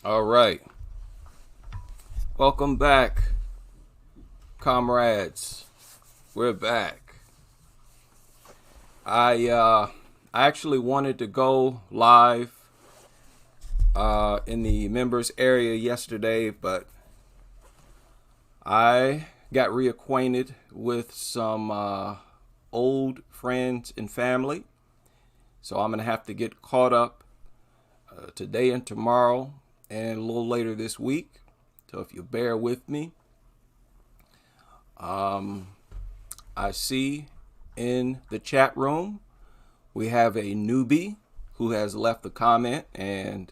All right. Welcome back, comrades. We're back. I actually wanted to go live in the members area yesterday, but I got reacquainted with some old friends and family. So I'm going to have to get caught up today and tomorrow and a little later this week. So if you bear with me, I see in the chat room we have a newbie who has left a comment, and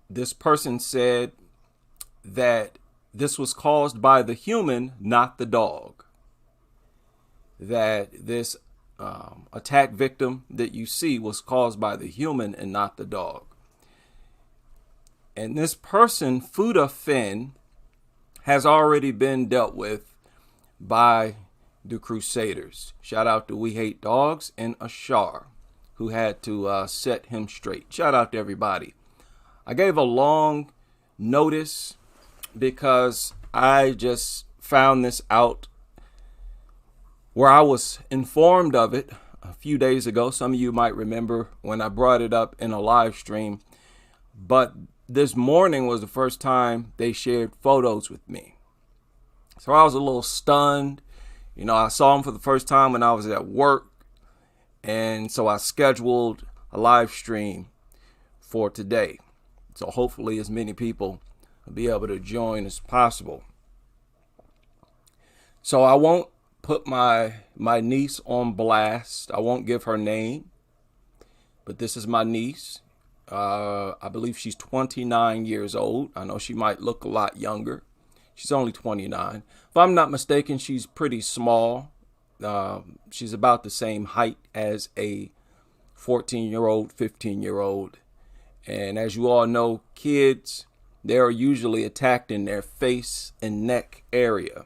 this person said that this was caused by the human, not the dog. That this attack victim that you see was caused by the human and not the dog. And this person, Fuda Finn, has already been dealt with by the Crusaders. Shout out to We Hate Dogs and Ashar, who had to set him straight. Shout out to everybody. I gave a long notice because I just found this out where I was informed of it a few days ago. Some of you might remember when I brought it up in a live stream. But this morning was the first time they shared photos with me. So I was a little stunned. I saw them for the first time when I was at work. And so I scheduled a live stream for today. So hopefully as many people will be able to join as possible. So I won't put my niece on blast. I won't give her name. But this is my niece. I believe she's 29 years old. I know she might look a lot younger. She's only 29. If I'm not mistaken, she's pretty small. She's about the same height as a 14-year-old, 15-year-old. And as you all know, kids, they are usually attacked in their face and neck area.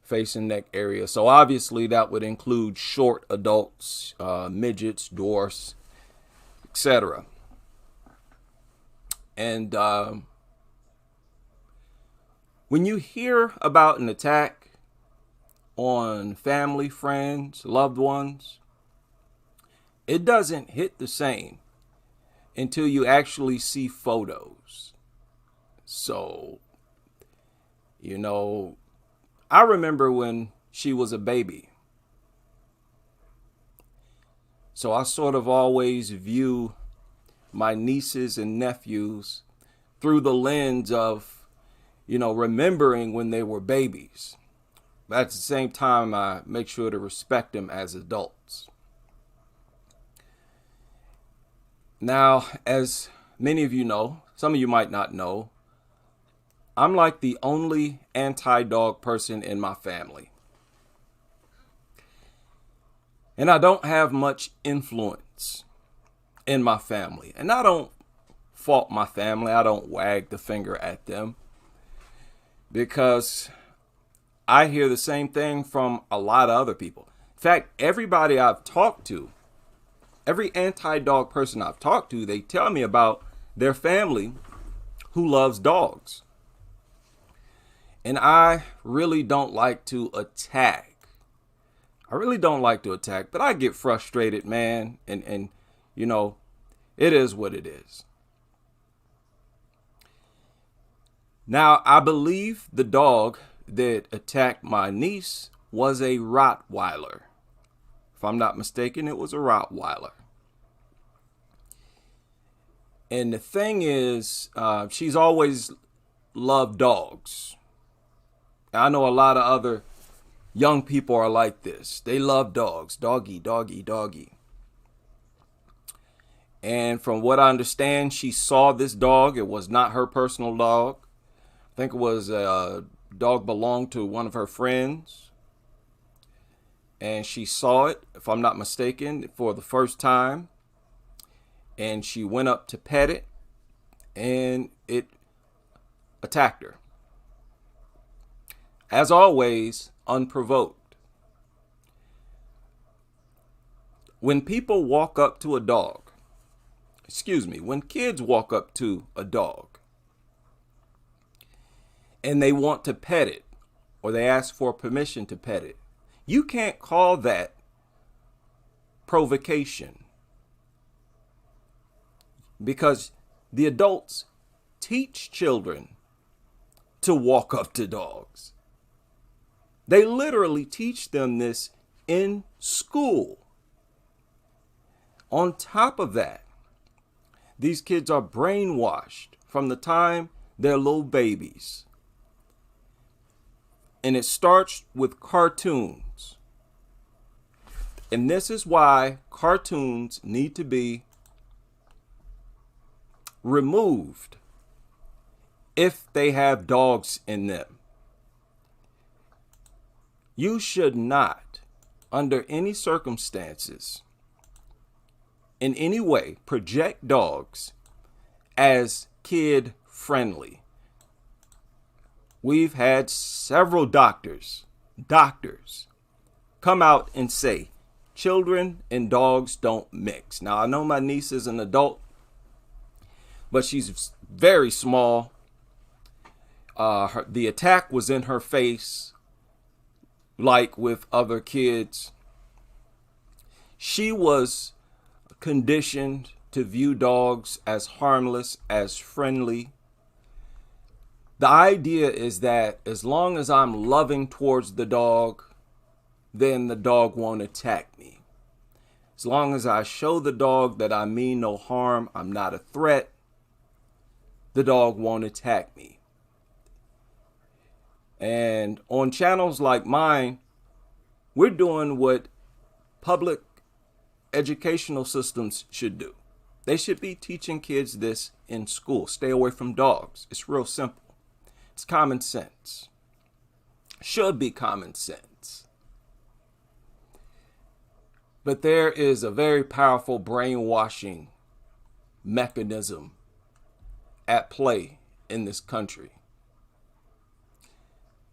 Face and neck area. So obviously that would include short adults, midgets, dwarfs, etc. And when you hear about an attack on family, friends, loved ones, it doesn't hit the same until you actually see photos. So, I remember when she was a baby. So I sort of always view my nieces and nephews through the lens of, remembering when they were babies. But at the same time, I make sure to respect them as adults. Now, as many of you know, some of you might not know, I'm like the only anti-dog person in my family. And I don't have much influence in my family. And I don't fault my family. I don't wag the finger at them. Because I hear the same thing from a lot of other people. In fact, everybody I've talked to, every anti-dog person I've talked to, they tell me about their family who loves dogs. And I really don't like to attack. But I get frustrated, man. And it is what it is. Now, I believe the dog that attacked my niece was a Rottweiler. If I'm not mistaken, it was a Rottweiler. And the thing is, she's always loved dogs. I know a lot of other young people are like this. They love dogs. Doggy, doggy, doggy. And from what I understand, she saw this dog. It was not her personal dog. I think it was a dog belonged to one of her friends. And she saw it, if I'm not mistaken, for the first time. And she went up to pet it. And it attacked her. As always, unprovoked. When people walk up to a dog when kids walk up to a dog and they want to pet it or they ask for permission to pet it, you can't call that provocation, because the adults teach children to walk up to dogs. They literally teach them this in school. On top of that, these kids are brainwashed from the time they're little babies. And it starts with cartoons. And this is why cartoons need to be removed if they have dogs in them. You should not, under any circumstances, in any way, project dogs as kid friendly. We've had several doctors come out and say children and dogs don't mix. Now, I know my niece is an adult, but she's very small. The attack was in her face, like with other kids. She was conditioned to view dogs as harmless, as friendly. The idea is that as long as I'm loving towards the dog, then the dog won't attack me. As long as I show the dog that I mean no harm, I'm not a threat, the dog won't attack me. And on channels like mine, we're doing what public educational systems should do. They should be teaching kids this in school. Stay away from dogs. It's real simple. It's common sense. Should be common sense. But there is a very powerful brainwashing mechanism at play in this country.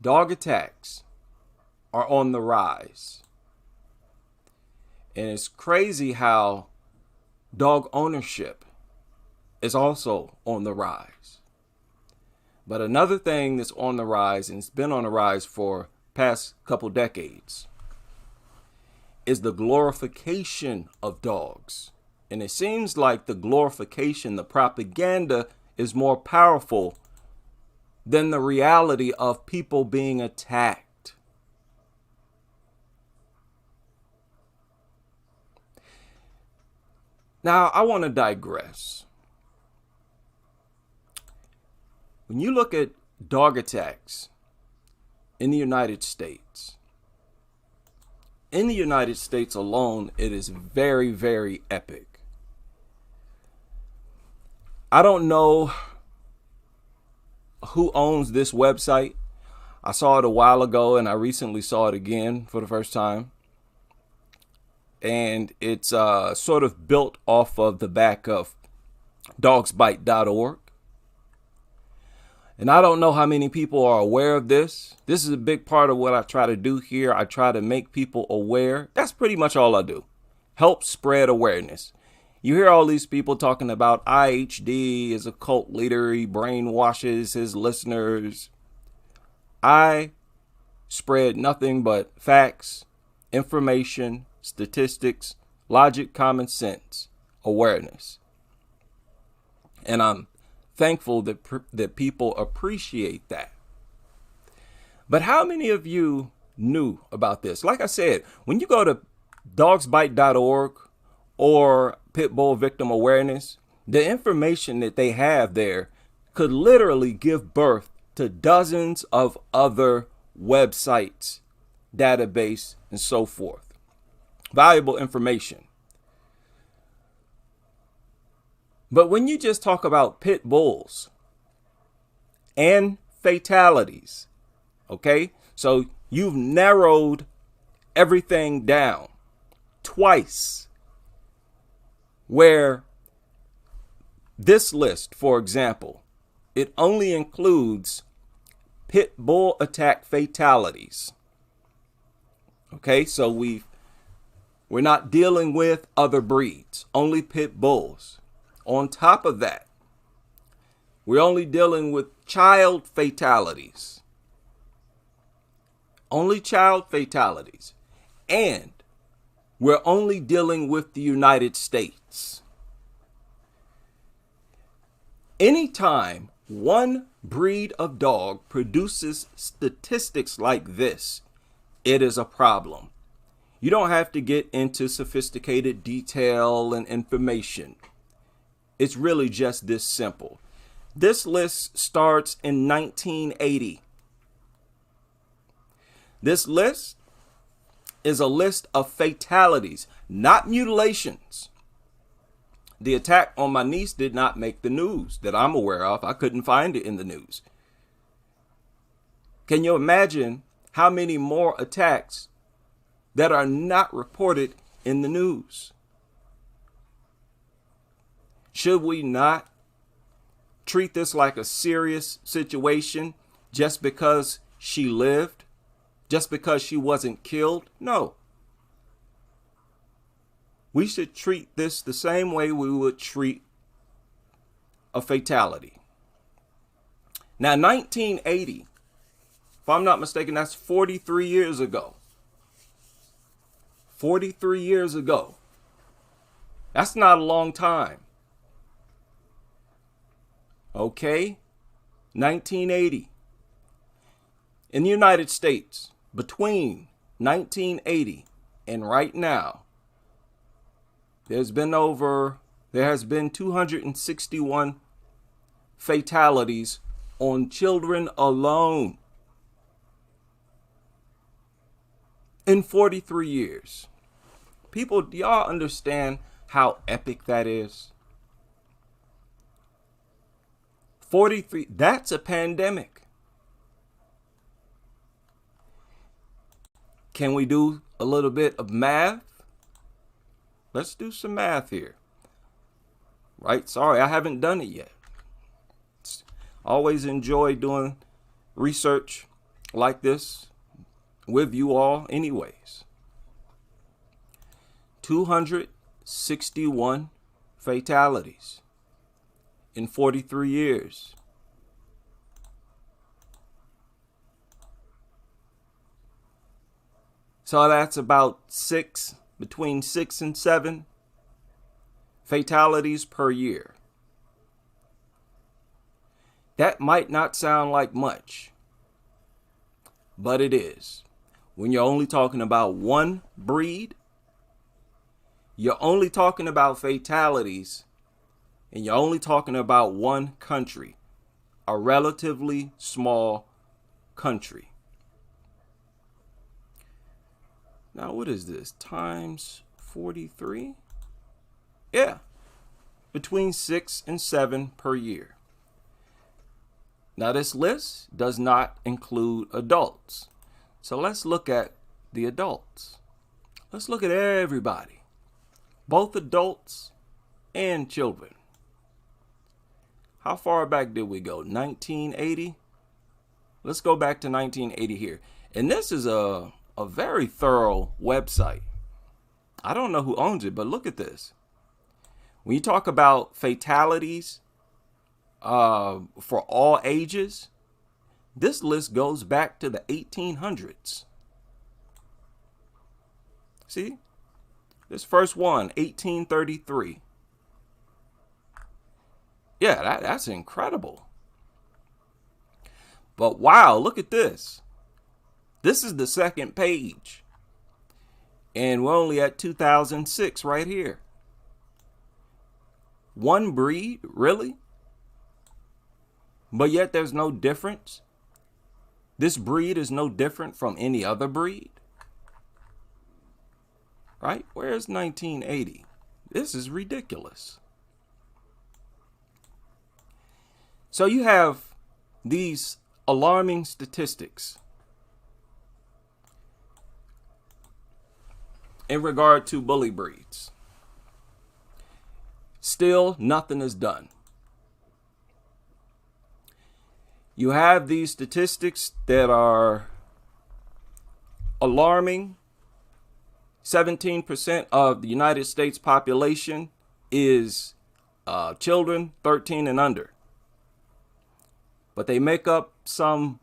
Dog attacks are on the rise. And it's crazy how dog ownership is also on the rise. But another thing that's on the rise, and it's been on the rise for past couple decades, is the glorification of dogs. And it seems like the glorification, the propaganda, is more powerful than the reality of people being attacked. Now, I want to digress. When you look at dog attacks in the United States alone, it is very, very epic. I don't know who owns this website. I saw it a while ago and I recently saw it again for the first time. And it's sort of built off of the back of dogsbite.org. And I don't know how many people are aware of this. This is a big part of what I try to do here. I try to make people aware. That's pretty much all I do. Help spread awareness. You hear all these people talking about IHD is a cult leader. He brainwashes his listeners. I spread nothing but facts, information, statistics, logic, common sense, awareness. And I'm thankful that people appreciate that. But how many of you knew about this? Like I said, when you go to dogsbite.org or Pitbull Victim Awareness, the information that they have there could literally give birth to dozens of other websites, database, and so forth. Valuable information. But when you just talk about pit bulls and fatalities, okay, so you've narrowed everything down twice, where this list, for example, it only includes pit bull attack fatalities. Okay, so we're not dealing with other breeds, only pit bulls. On top of that, we're only dealing with child fatalities. Only child fatalities. And we're only dealing with the United States. Anytime one breed of dog produces statistics like this, it is a problem. You don't have to get into sophisticated detail and information. It's really just this simple. This list starts in 1980. This list is a list of fatalities, not mutilations. The attack on my niece did not make the news that I'm aware of. I couldn't find it in the news. Can you imagine how many more attacks that are not reported in the news? Should we not treat this like a serious situation just because she lived? Just because she wasn't killed? No. We should treat this the same way we would treat a fatality. Now, 1980, if I'm not mistaken, that's 43 years ago. 43 years ago. That's not a long time. Okay? 1980. In the United States, between 1980 and right now, there has been 261 fatalities on children alone in 43 years. People, do y'all understand how epic that is? 43, that's a pandemic. Can we do a little bit of math? Let's do some math here. Right? Sorry, I haven't done it yet. Always enjoy doing research like this with you all anyways. 261 fatalities in 43 years. So that's about between 6 and 7 fatalities per year. That might not sound like much, but it is. When you're only talking about one breed, you're only talking about fatalities, and you're only talking about one country, a relatively small country. Now, what is this? Times 43? Yeah, between 6 and 7 per year. Now, this list does not include adults. So let's look at the adults. Let's look at everybody, both adults and children. How far back did we go? 1980? Let's go back to 1980 here. And this is a very thorough website. I don't know who owns it, but look at this. When you talk about fatalities for all ages, this list goes back to the 1800s. See? This first one, 1833. Yeah, that's incredible. But wow, look at this. This is the second page. And we're only at 2006 right here. One breed, really? But yet there's no difference. This breed is no different from any other breed. Right? Where's 1980? This is ridiculous. So you have these alarming statistics in regard to bully breeds. Still, nothing is done. You have these statistics that are alarming. 17% of the United States population is children 13 and under. But they make up some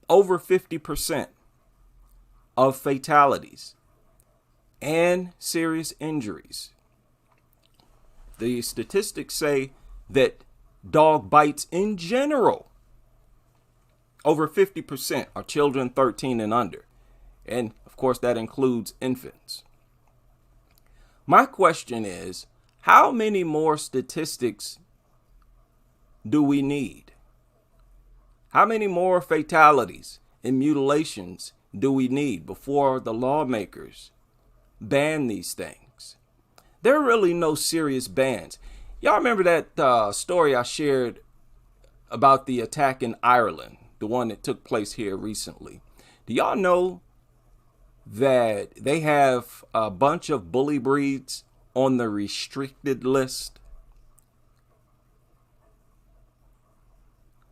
over 50% of fatalities and serious injuries. The statistics say that dog bites in general, over 50% are children 13 and under. And of course, that includes infants. My question is, how many more statistics do we need? How many more fatalities and mutilations do we need before the lawmakers ban these things? There are really no serious bans. Y'all remember that story I shared about the attack in Ireland, the one that took place here recently? Do y'all know that they have a bunch of bully breeds on the restricted list?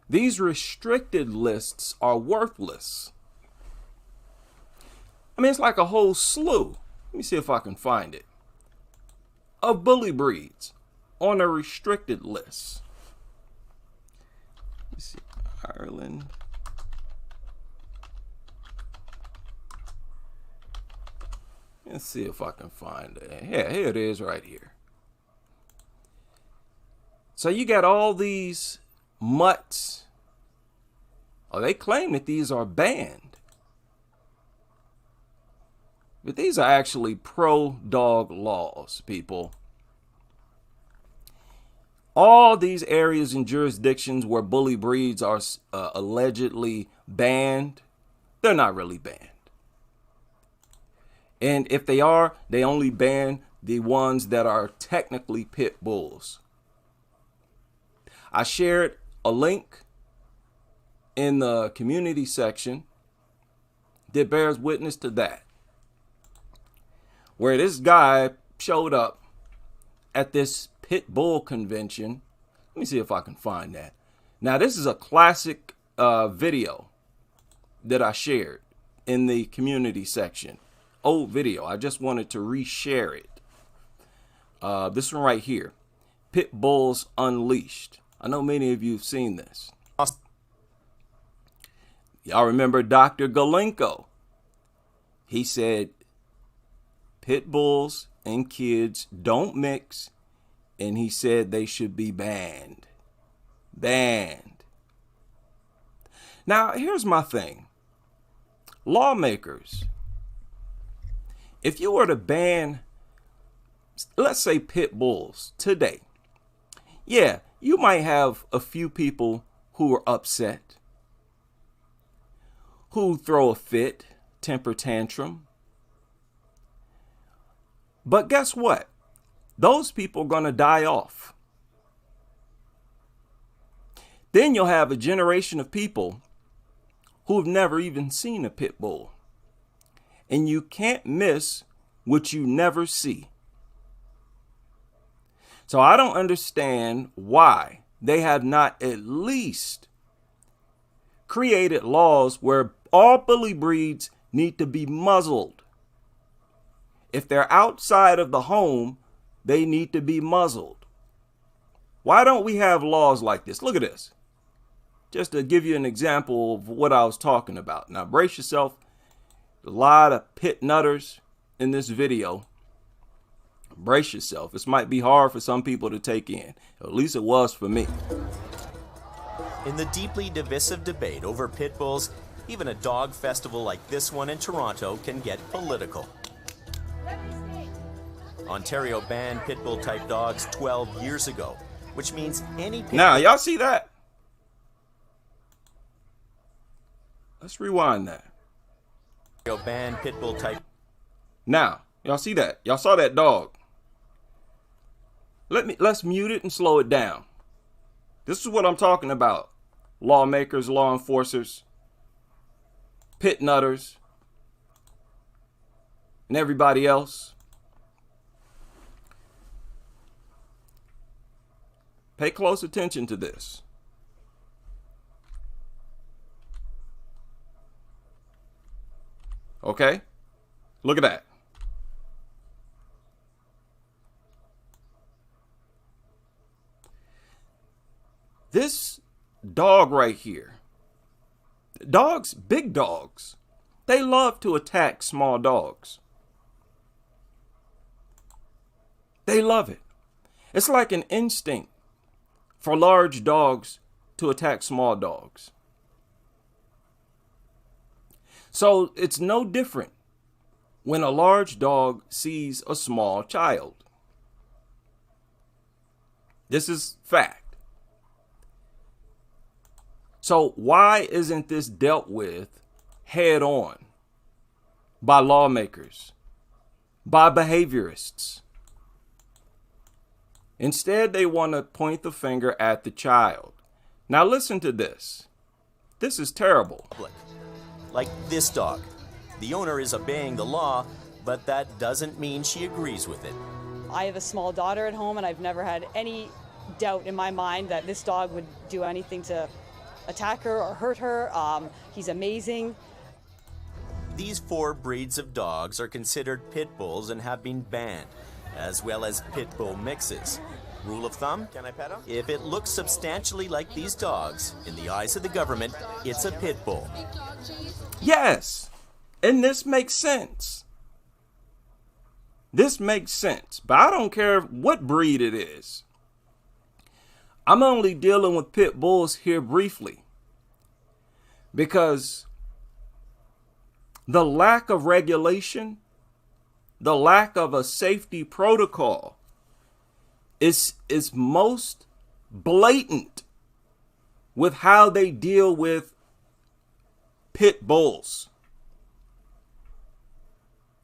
These restricted lists are worthless. I mean, it's like a whole slew. Let me see if I can find it. Of bully breeds on a restricted list. Let's see, Ireland. Let's see if I can find it. Yeah, here it is right here. So you got all these mutts. Oh, they claim that these are banned. But these are actually pro-dog laws, people. All these areas and jurisdictions where bully breeds are allegedly banned, they're not really banned. And if they are, they only ban the ones that are technically pit bulls. I shared a link in the community section that bears witness to that, where this guy showed up at this pit bull convention. Let me see if I can find that. Now, this is a classic video that I shared in the community section. Old video. I just wanted to reshare it. This one right here. Pit Bulls Unleashed. I know many of you have seen this. Y'all remember Dr. Galenko? He said pit bulls and kids don't mix, and he said they should be banned. Banned. Now, here's my thing. Lawmakers, if you were to ban, let's say, pit bulls today, yeah, you might have a few people who are upset, who throw a fit, temper tantrum. But guess what? Those people are going to die off. Then you'll have a generation of people who've never even seen a pit bull. And you can't miss what you never see. So I don't understand why they have not at least created laws where all bully breeds need to be muzzled. If they're outside of the home, they need to be muzzled. Why don't we have laws like this? Look at this. Just to give you an example of what I was talking about. Now brace yourself. A lot of pit nutters in this video. Brace yourself. This might be hard for some people to take in. At least it was for me. In the deeply divisive debate over pit bulls, even a dog festival like this one in Toronto can get political. Ontario banned pit bull type dogs 12 years ago, which means any pit Now, y'all see that? Let's rewind that. Ontario banned pit bull type. Now, y'all see that? Y'all saw that dog. Let's mute it and slow it down. This is what I'm talking about. Lawmakers, law enforcers, pit nutters, and everybody else. Pay close attention to this. Okay? Look at that. This dog right here, dogs, big dogs, they love to attack small dogs. They love it. It's like an instinct for large dogs to attack small dogs. So it's no different when a large dog sees a small child. This is fact. So why isn't this dealt with head on by lawmakers, by behaviorists? Instead, they want to point the finger at the child. Now listen to this. This is terrible. Like this dog. The owner is obeying the law, but that doesn't mean she agrees with it. I have a small daughter at home, and I've never had any doubt in my mind that this dog would do anything to attack her or hurt her. He's amazing. These 4 breeds of dogs are considered pit bulls and have been banned, as well as pit bull mixes. Rule of thumb, can I pet him? If it looks substantially like these dogs, in the eyes of the government, it's a pit bull. Yes, and this makes sense. This makes sense, but I don't care what breed it is. I'm only dealing with pit bulls here briefly because the lack of regulation, the lack of a safety protocol is most blatant with how they deal with pit bulls.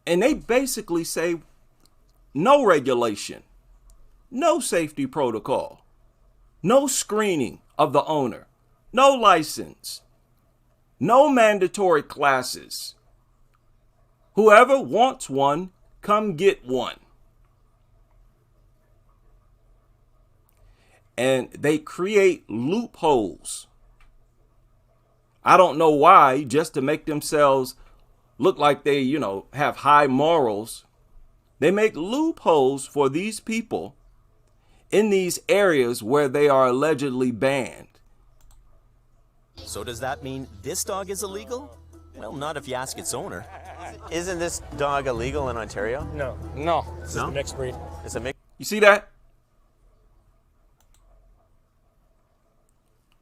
And they basically say no regulation, no safety protocol, no screening of the owner, no license, no mandatory classes. Whoever wants one, come get one. And they create loopholes. I don't know why, just to make themselves look like they, have high morals. They make loopholes for these people in these areas where they are allegedly banned. So does that mean this dog is illegal? Well, not if you ask its owner. Isn't this dog illegal in Ontario? No. It's a mixed breed. It's a mix. You see that?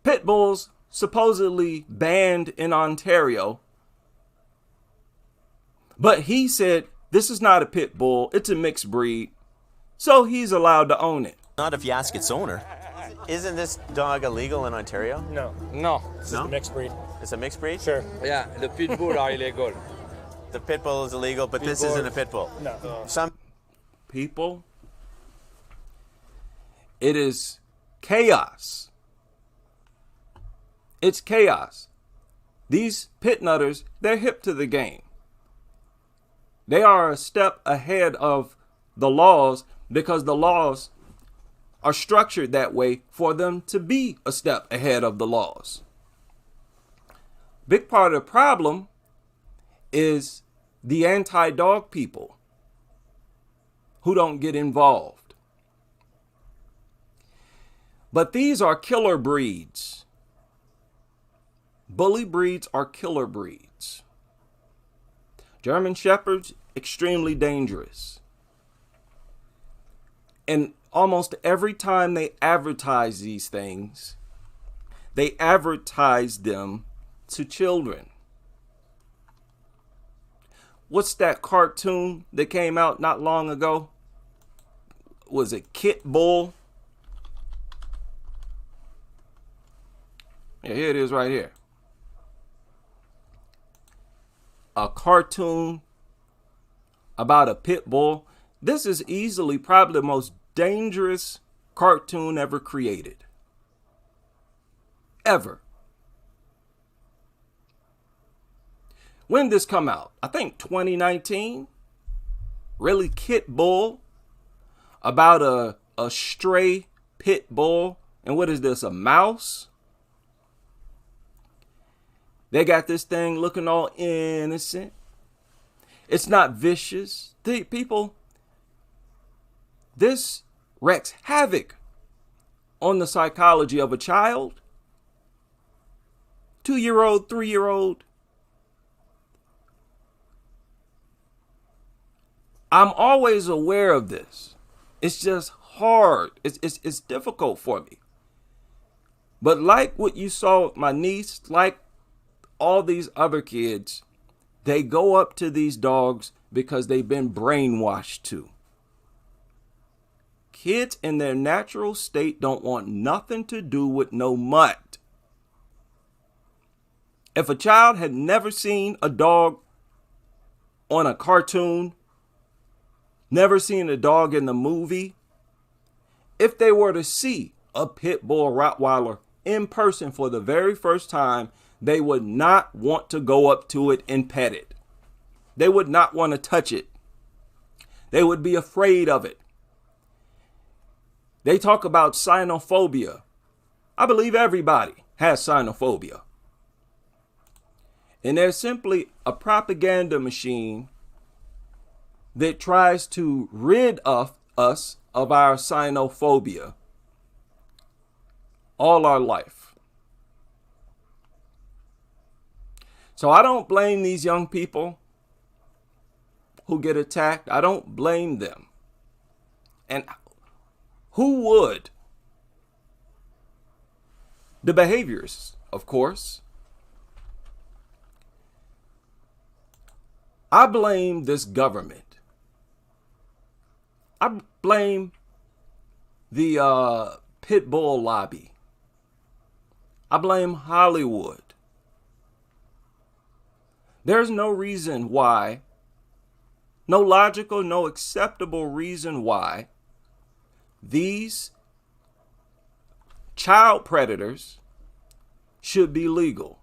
Pit bulls supposedly banned in Ontario. But he said this is not a pit bull, it's a mixed breed. So he's allowed to own it. Not if you ask its owner. Isn't this dog illegal in Ontario? No. It's a mixed breed. It's a mixed breed? Sure. Yeah, the pit bull are illegal. The pit bull is illegal, but this isn't a pit bull. No. Some People, it is chaos. It's chaos. These pit nutters, they're hip to the game. They are a step ahead of the laws because the laws are structured that way for them to be a step ahead of the laws. Big part of the problem is the anti-dog people who don't get involved. But these are killer breeds. Bully breeds are killer breeds. German Shepherds, extremely dangerous. And almost every time they advertise these things, they advertise them to children. What's that cartoon that came out not long ago? Was it Kit Bull? Yeah, here it is right here. A cartoon about a pit bull. This is easily probably the most dangerous cartoon ever created. Ever. When did this come out? I think 2019. Really, Kit Bull. About a stray pit bull. And what is this, a mouse? They got this thing looking all innocent. It's not vicious. People, this wreaks havoc on the psychology of a child, 2-year-old, 3-year-old. I'm always aware of this. It's just hard. It's difficult for me. But like what you saw with my niece, like all these other kids, they go up to these dogs because they've been brainwashed to. Kids in their natural state don't want nothing to do with no mutt. If a child had never seen a dog on a cartoon, never seen a dog in the movie, if they were to see a pit bull Rottweiler in person for the very first time, they would not want to go up to it and pet it. They would not want to touch it. They would be afraid of it. They talk about cynophobia. I believe everybody has cynophobia. And they're simply a propaganda machine that tries to rid of us of our cynophobia all our life. So I don't blame these young people who get attacked. I don't blame them. And who would? The behaviors, of course. I blame this government. I blame the pit bull lobby. I blame Hollywood. There's no reason why, no logical, no acceptable reason why these child predators should be legal.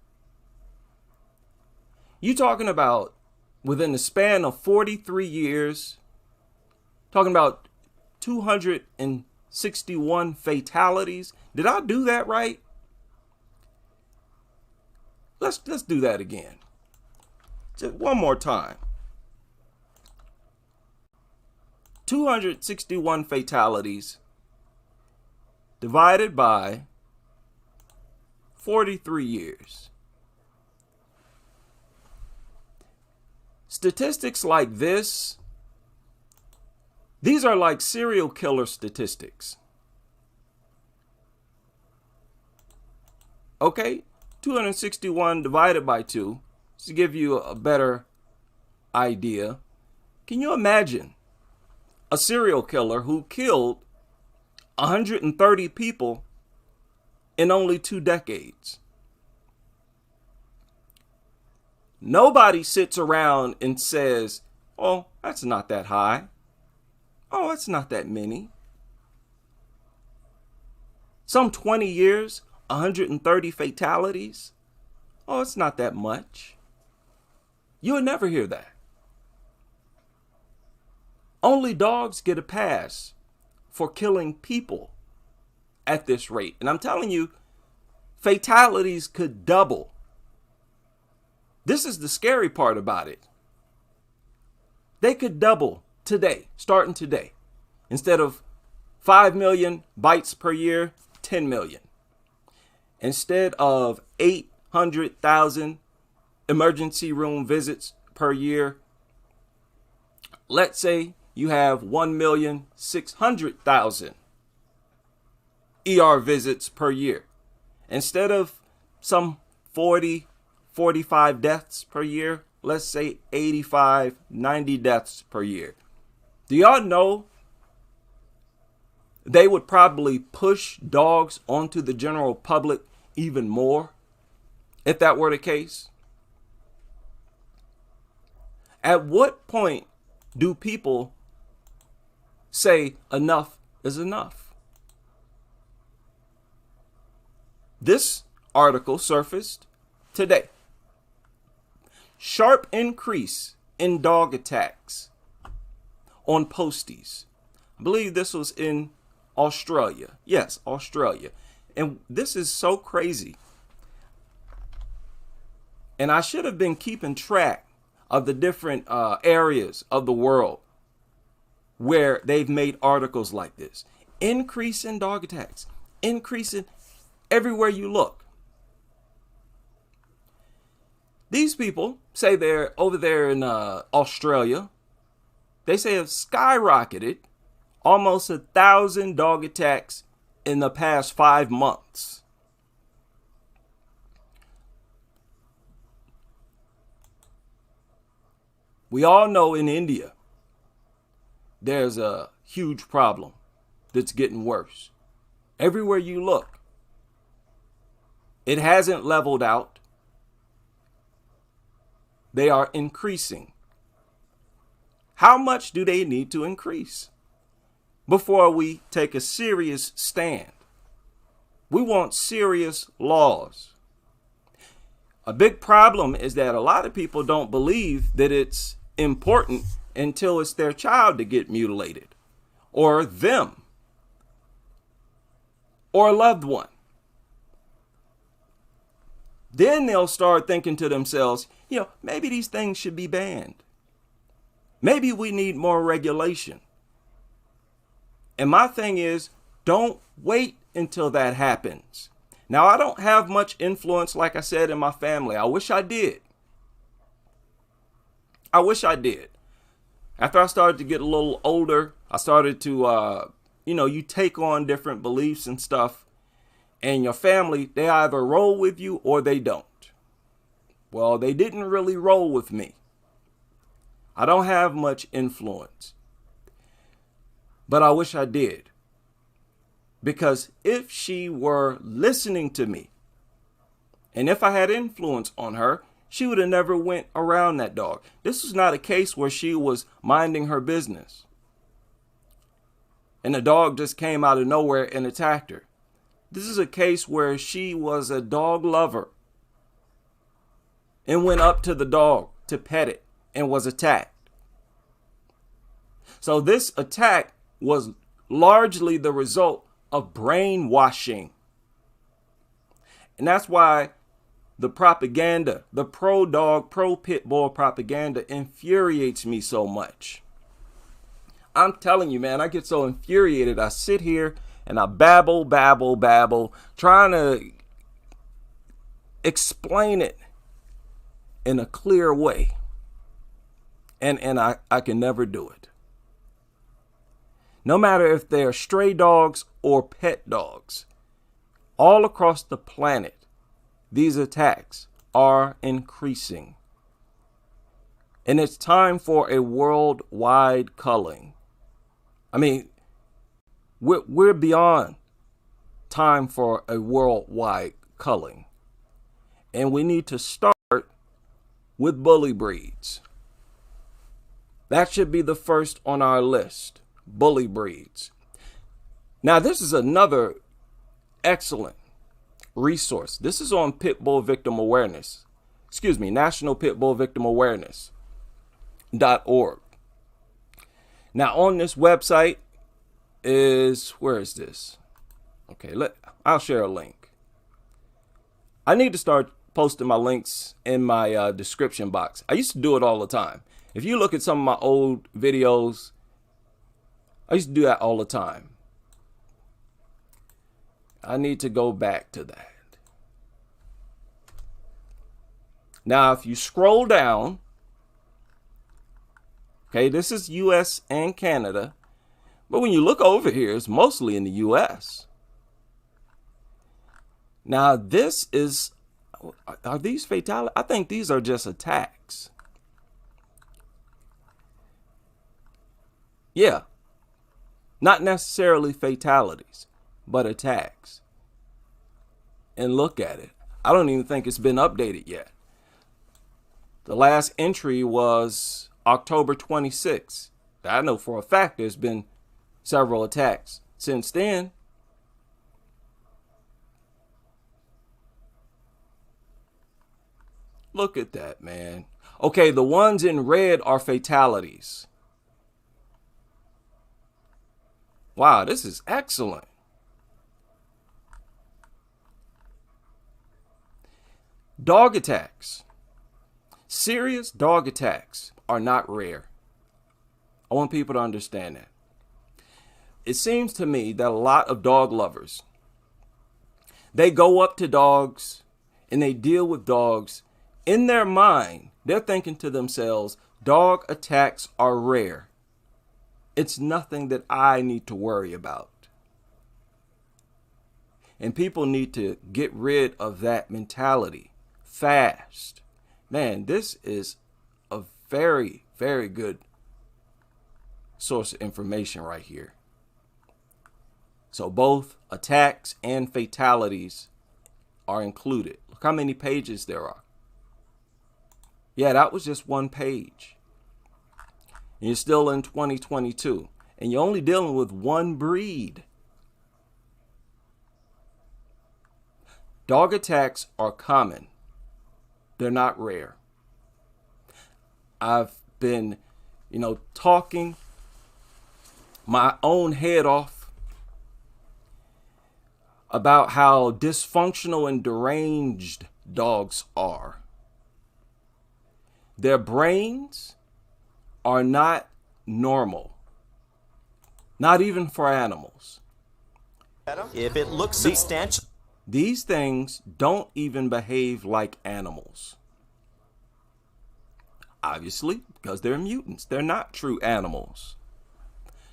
You talking about within the span of 43 years, talking about 261 fatalities. Did I do that right? Let's do that again. Just one more time. 261 fatalities divided by 43 years. Statistics like this, these are like serial killer statistics. Okay, 261 divided by 2, to give you a better idea. Can you imagine a serial killer who killed 130 people in only 2 decades? Nobody sits around and says, oh, that's not that high. Oh, that's not that many. Some 20 years, 130 fatalities. Oh, it's not that much. You'll never hear that. Only dogs get a pass for killing people at this rate. And I'm telling you, fatalities could double. This is the scary part about it. They could double today, starting today. Instead of 5 million bites per year, 10 million. Instead of 800,000 emergency room visits per year, let's say you have 1,600,000 ER visits per year. Instead of some 45 deaths per year, let's say 85, 90 deaths per year. Do y'all know they would probably push dogs onto the general public even more if that were the case? At what point do people say enough is enough? This article surfaced today. Sharp increase in dog attacks on posties. I believe this was in Australia. Yes, Australia. And this is so crazy. And I should have been keeping track of the different areas of the world where they've made articles like this. Increase in dog attacks. increasing everywhere you look. These people say they're over there in Australia. They say have skyrocketed almost 1,000 dog attacks in the past 5 months. We all know in India, there's a huge problem that's getting worse. Everywhere you look, it hasn't leveled out. They are increasing. How much do they need to increase before we take a serious stand? We want serious laws. A big problem is that a lot of people don't believe that it's important until it's their child to get mutilated, or them, or a loved one. Then they'll start thinking to themselves, maybe these things should be banned. Maybe we need more regulation. And my thing is, don't wait until that happens. Now, I don't have much influence, like I said, in my family. I wish I did. After I started to get a little older, I started to, you take on different beliefs and stuff. And your family, they either roll with you or they don't. Well, they didn't really roll with me. I don't have much influence. But I wish I did. Because if she were listening to me, and if I had influence on her, she would have never went around that dog. This was not a case where she was minding her business and the dog just came out of nowhere and attacked her. This is a case where she was a dog lover and went up to the dog to pet it and was attacked. So this attack was largely the result of brainwashing. And that's why the propaganda, the pro-dog, pro-pit bull propaganda infuriates me so much. I'm telling you, man, I get so infuriated. I sit here and I babble, trying to explain it in a clear way. And I can never do it. No matter if they're stray dogs or pet dogs, all across the planet, these attacks are increasing. And it's time for a worldwide culling. I mean, we're beyond time for a worldwide culling. And we need to start with bully breeds. That should be the first on our list, bully breeds. Now, this is another excellent resource. This is on Pit Bull Victim Awareness. National Pit Bull Victim Awareness.org. Now, on this website where is this? Okay, I'll share a link. I need to start posting my links in my description box. I used to do it all the time. If you look at some of my old videos, I used to do that all the time. I need to go back to that. Now, if you scroll down, okay, this is US and Canada, but when you look over here, it's mostly in the US. Now, are these fatalities? I think these are just attacks. Yeah, not necessarily fatalities, but attacks. And look at it. I don't even think it's been updated yet. The last entry was October 26th. I know for a fact there's been several attacks since then. Look at that, man. Okay, the ones in red are fatalities. Wow, this is excellent. Dog attacks. Serious dog attacks are not rare. I want people to understand that. It seems to me that a lot of dog lovers They go up to dogs and they deal with dogs. In their mind, they're thinking to themselves, dog attacks are rare. It's nothing that I need to worry about. And people need to get rid of that mentality fast. Man, this is a very, very good source of information right here. So both attacks and fatalities are included. Look how many pages there are. Yeah, that was just one page. And you're still in 2022. And you're only dealing with one breed. Dog attacks are common. They're not rare. I've been, talking my own head off about how dysfunctional and deranged dogs are. Their brains are not normal, not even for animals. If it looks substantial. These things don't even behave like animals. Obviously, because they're mutants. They're not true animals.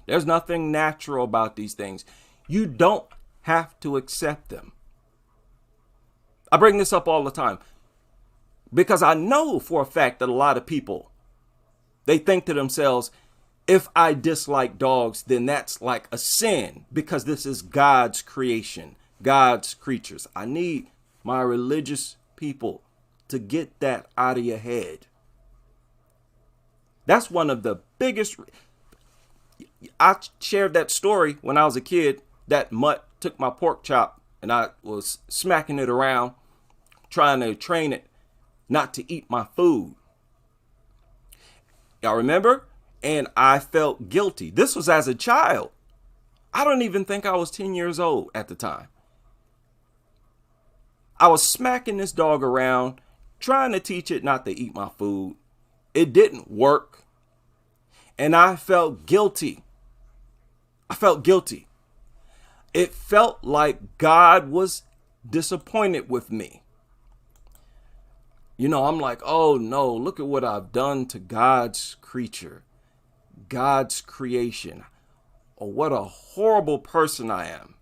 There's nothing natural about these things. You don't have to accept them. I bring this up all the time because I know for a fact that a lot of people, they think to themselves, if I dislike dogs, then that's like a sin because this is God's creation, God's creatures. I need my religious people to get that out of your head. That's one of the biggest. I shared that story when I was a kid. That mutt took my pork chop and I was smacking it around, trying to train it not to eat my food. Y'all remember? And I felt guilty. This was as a child. I don't even think I was 10 years old at the time. I was smacking this dog around, trying to teach it not to eat my food. It didn't work. And I felt guilty. I felt guilty. It felt like God was disappointed with me. I'm like, oh no, look at what I've done to God's creature, God's creation. Oh, what a horrible person I am.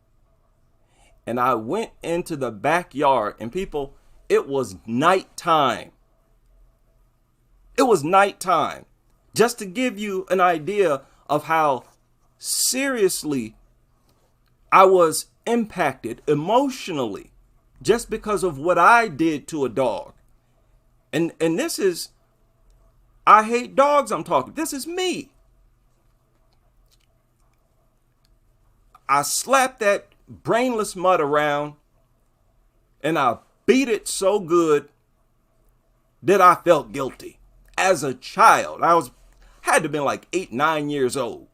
And I went into the backyard and people, it was nighttime. It was nighttime. Just to give you an idea of how seriously I was impacted emotionally just because of what I did to a dog. And this is, I hate dogs I'm talking. This is me. I slapped that brainless mutt around and I beat it so good that I felt guilty. As a child, had to have been like 8, 9 years old.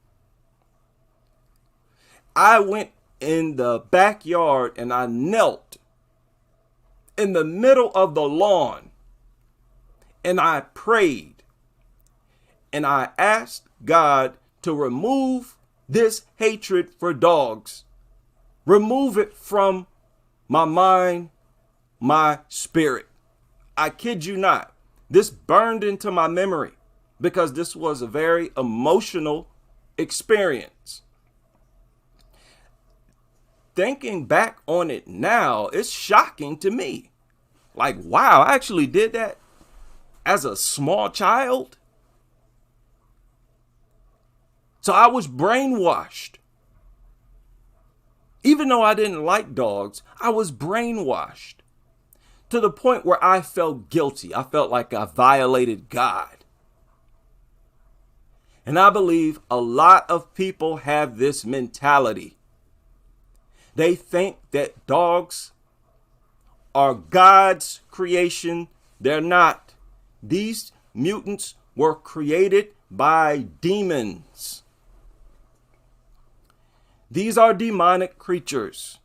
I went in the backyard and I knelt in the middle of the lawn and I prayed and I asked God to remove this hatred for dogs. Remove it from my mind, my spirit. I kid you not. This burned into my memory because this was a very emotional experience. Thinking back on it now, it's shocking to me. Like, wow, I actually did that as a small child. So I was brainwashed. Even though I didn't like dogs, I was brainwashed to the point where I felt guilty. I felt like I violated God. And I believe a lot of people have this mentality. They think that dogs are God's creation. They're not. These mutants were created by demons. These are demonic creatures.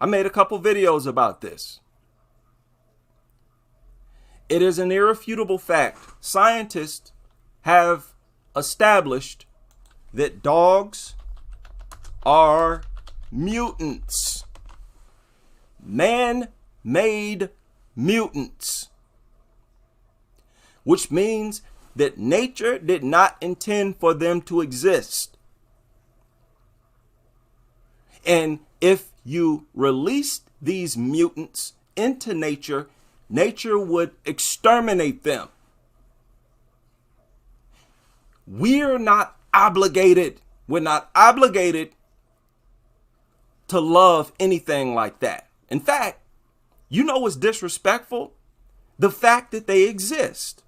I made a couple videos about this. It is an irrefutable fact. Scientists have established that dogs are mutants. man-made mutants, which means that nature did not intend for them to exist. And if you released these mutants into nature, nature would exterminate them. We're not obligated to love anything like that. In fact, you know what's disrespectful? The fact that they exist.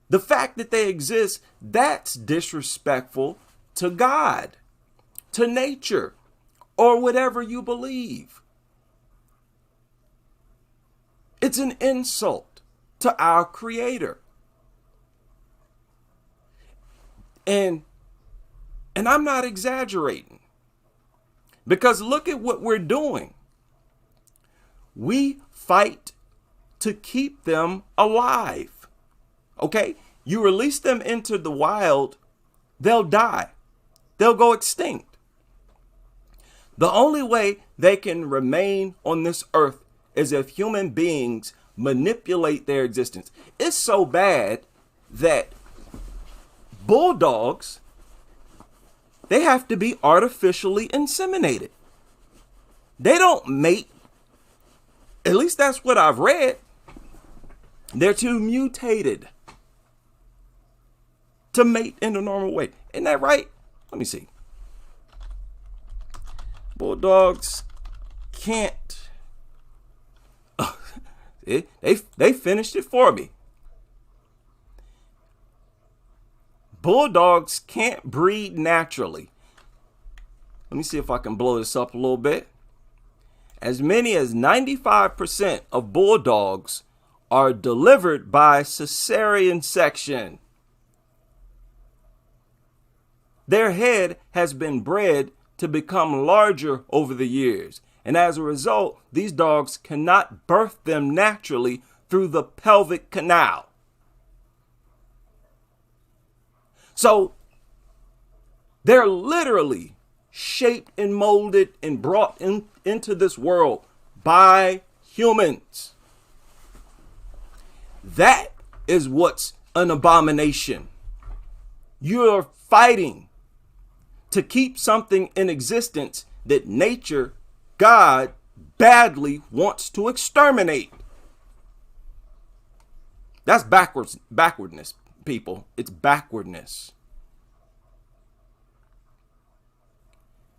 The fact that they exist, that's disrespectful to God, to nature, or whatever you believe. It's an insult to our Creator. And I'm not exaggerating, because look at what we're doing. We fight to keep them alive. Okay? You release them into the wild, they'll die. They'll go extinct. The only way they can remain on this earth is if human beings manipulate their existence. It's so bad that bulldogs, they have to be artificially inseminated. They don't mate. At least that's what I've read. They're too mutated to mate in the normal way. Isn't that right? Let me see. Bulldogs can't. They finished it for me. Bulldogs can't breed naturally. Let me see if I can blow this up a little bit. As many as 95% of bulldogs are delivered by cesarean section. Their head has been bred to become larger over the years, and as a result, these dogs cannot birth them naturally through the pelvic canal. So they're literally shaped and molded and brought into this world by humans. That is what's an abomination. You're fighting to keep something in existence that nature, God, badly wants to exterminate. That's backwardness, people. It's backwardness.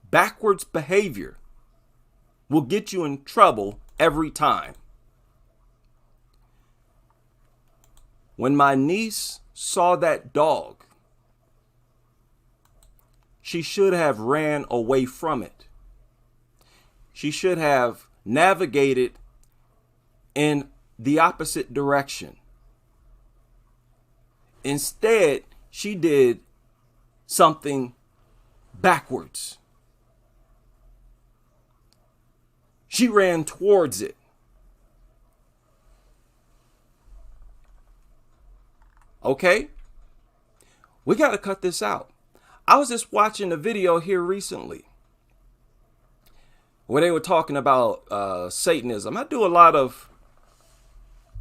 Backwards behavior will get you in trouble every time. When my niece saw that dog, she should have ran away from it. She should have navigated in the opposite direction. Instead, she did something backwards. She ran towards it. Okay? We got to cut this out. I was just watching a video here recently where they were talking about Satanism. I do a lot of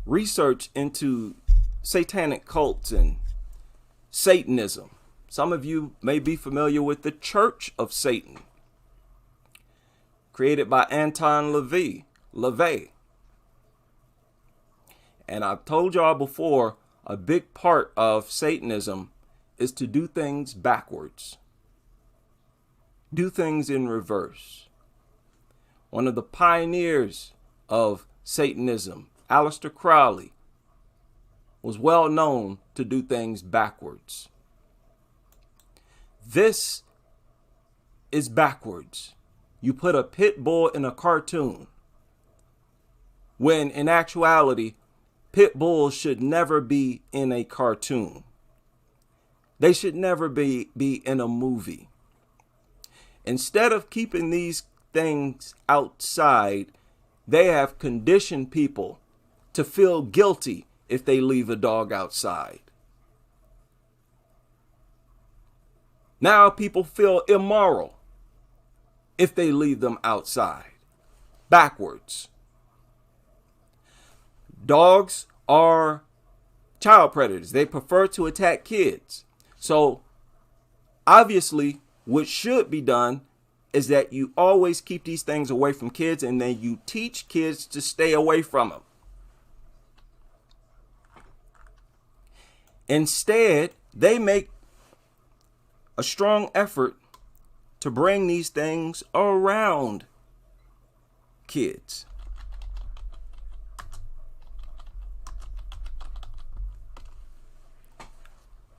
research into satanic cults and Satanism. Some of you may be familiar with the Church of Satan, created by Anton LaVey. And I've told y'all before, a big part of Satanism is to do things backwards. Do things in reverse. One of the pioneers of Satanism, Aleister Crowley, was well known to do things backwards. This is backwards. You put a pit bull in a cartoon, when in actuality, pit bulls should never be in a cartoon. They should never be in a movie. Instead of keeping these things outside, they have conditioned people to feel guilty if they leave a dog outside. Now people feel immoral if they leave them outside. Backwards. Dogs are child predators. They prefer to attack kids. So obviously what should be done is that you always keep these things away from kids, and then you teach kids to stay away from them. Instead, they make a strong effort to bring these things around kids.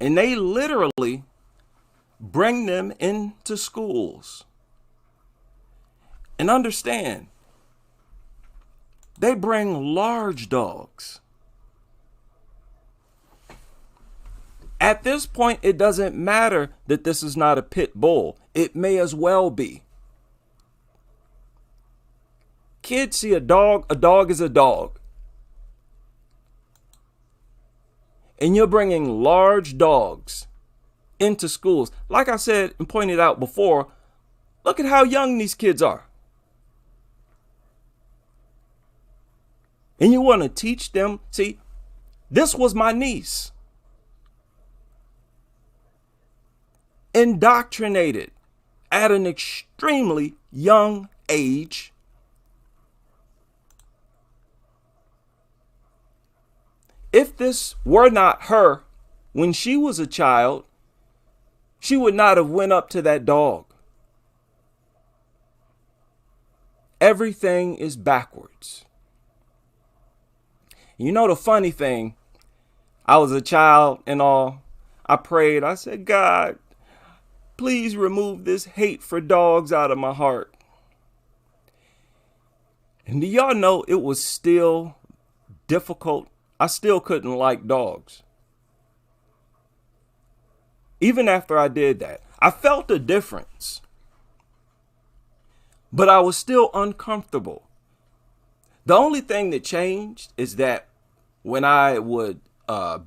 And they literally bring them into schools. And understand, they bring large dogs. At this point, it doesn't matter that this is not a pit bull. It may as well be. Kids see a dog is a dog. And you're bringing large dogs into schools. Like I said and pointed out before, look at how young these kids are. And you want to teach them. See, this was my niece. Indoctrinated at an extremely young age. If this were not her, when she was a child, she would not have went up to that dog. Everything is backwards. You know the funny thing, I was a child and all. I prayed. I said, God, please remove this hate for dogs out of my heart. And do y'all know it was still difficult? I still couldn't like dogs. Even after I did that, I felt a difference. But I was still uncomfortable. The only thing that changed is that when I would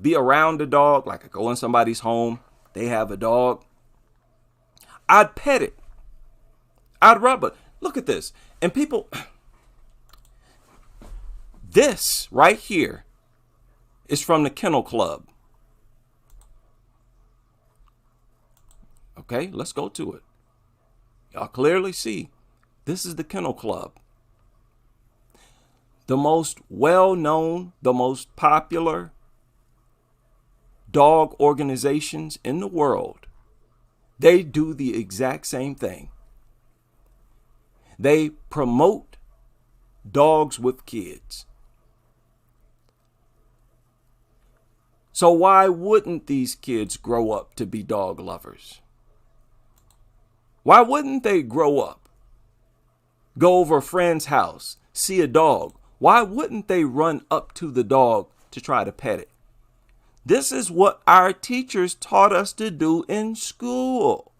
be around a dog, like I go in somebody's home, they have a dog, I'd pet it. I'd rub it. Look at this. And people, this right here is from the Kennel Club. Okay, let's go to it. Y'all clearly see this is the Kennel Club. The most well-known, the most popular dog organizations in the world. They do the exact same thing. They promote dogs with kids. So why wouldn't these kids grow up to be dog lovers? Why wouldn't they grow up, go over a friend's house, see a dog? Why wouldn't they run up to the dog to try to pet it? This is what our teachers taught us to do in school.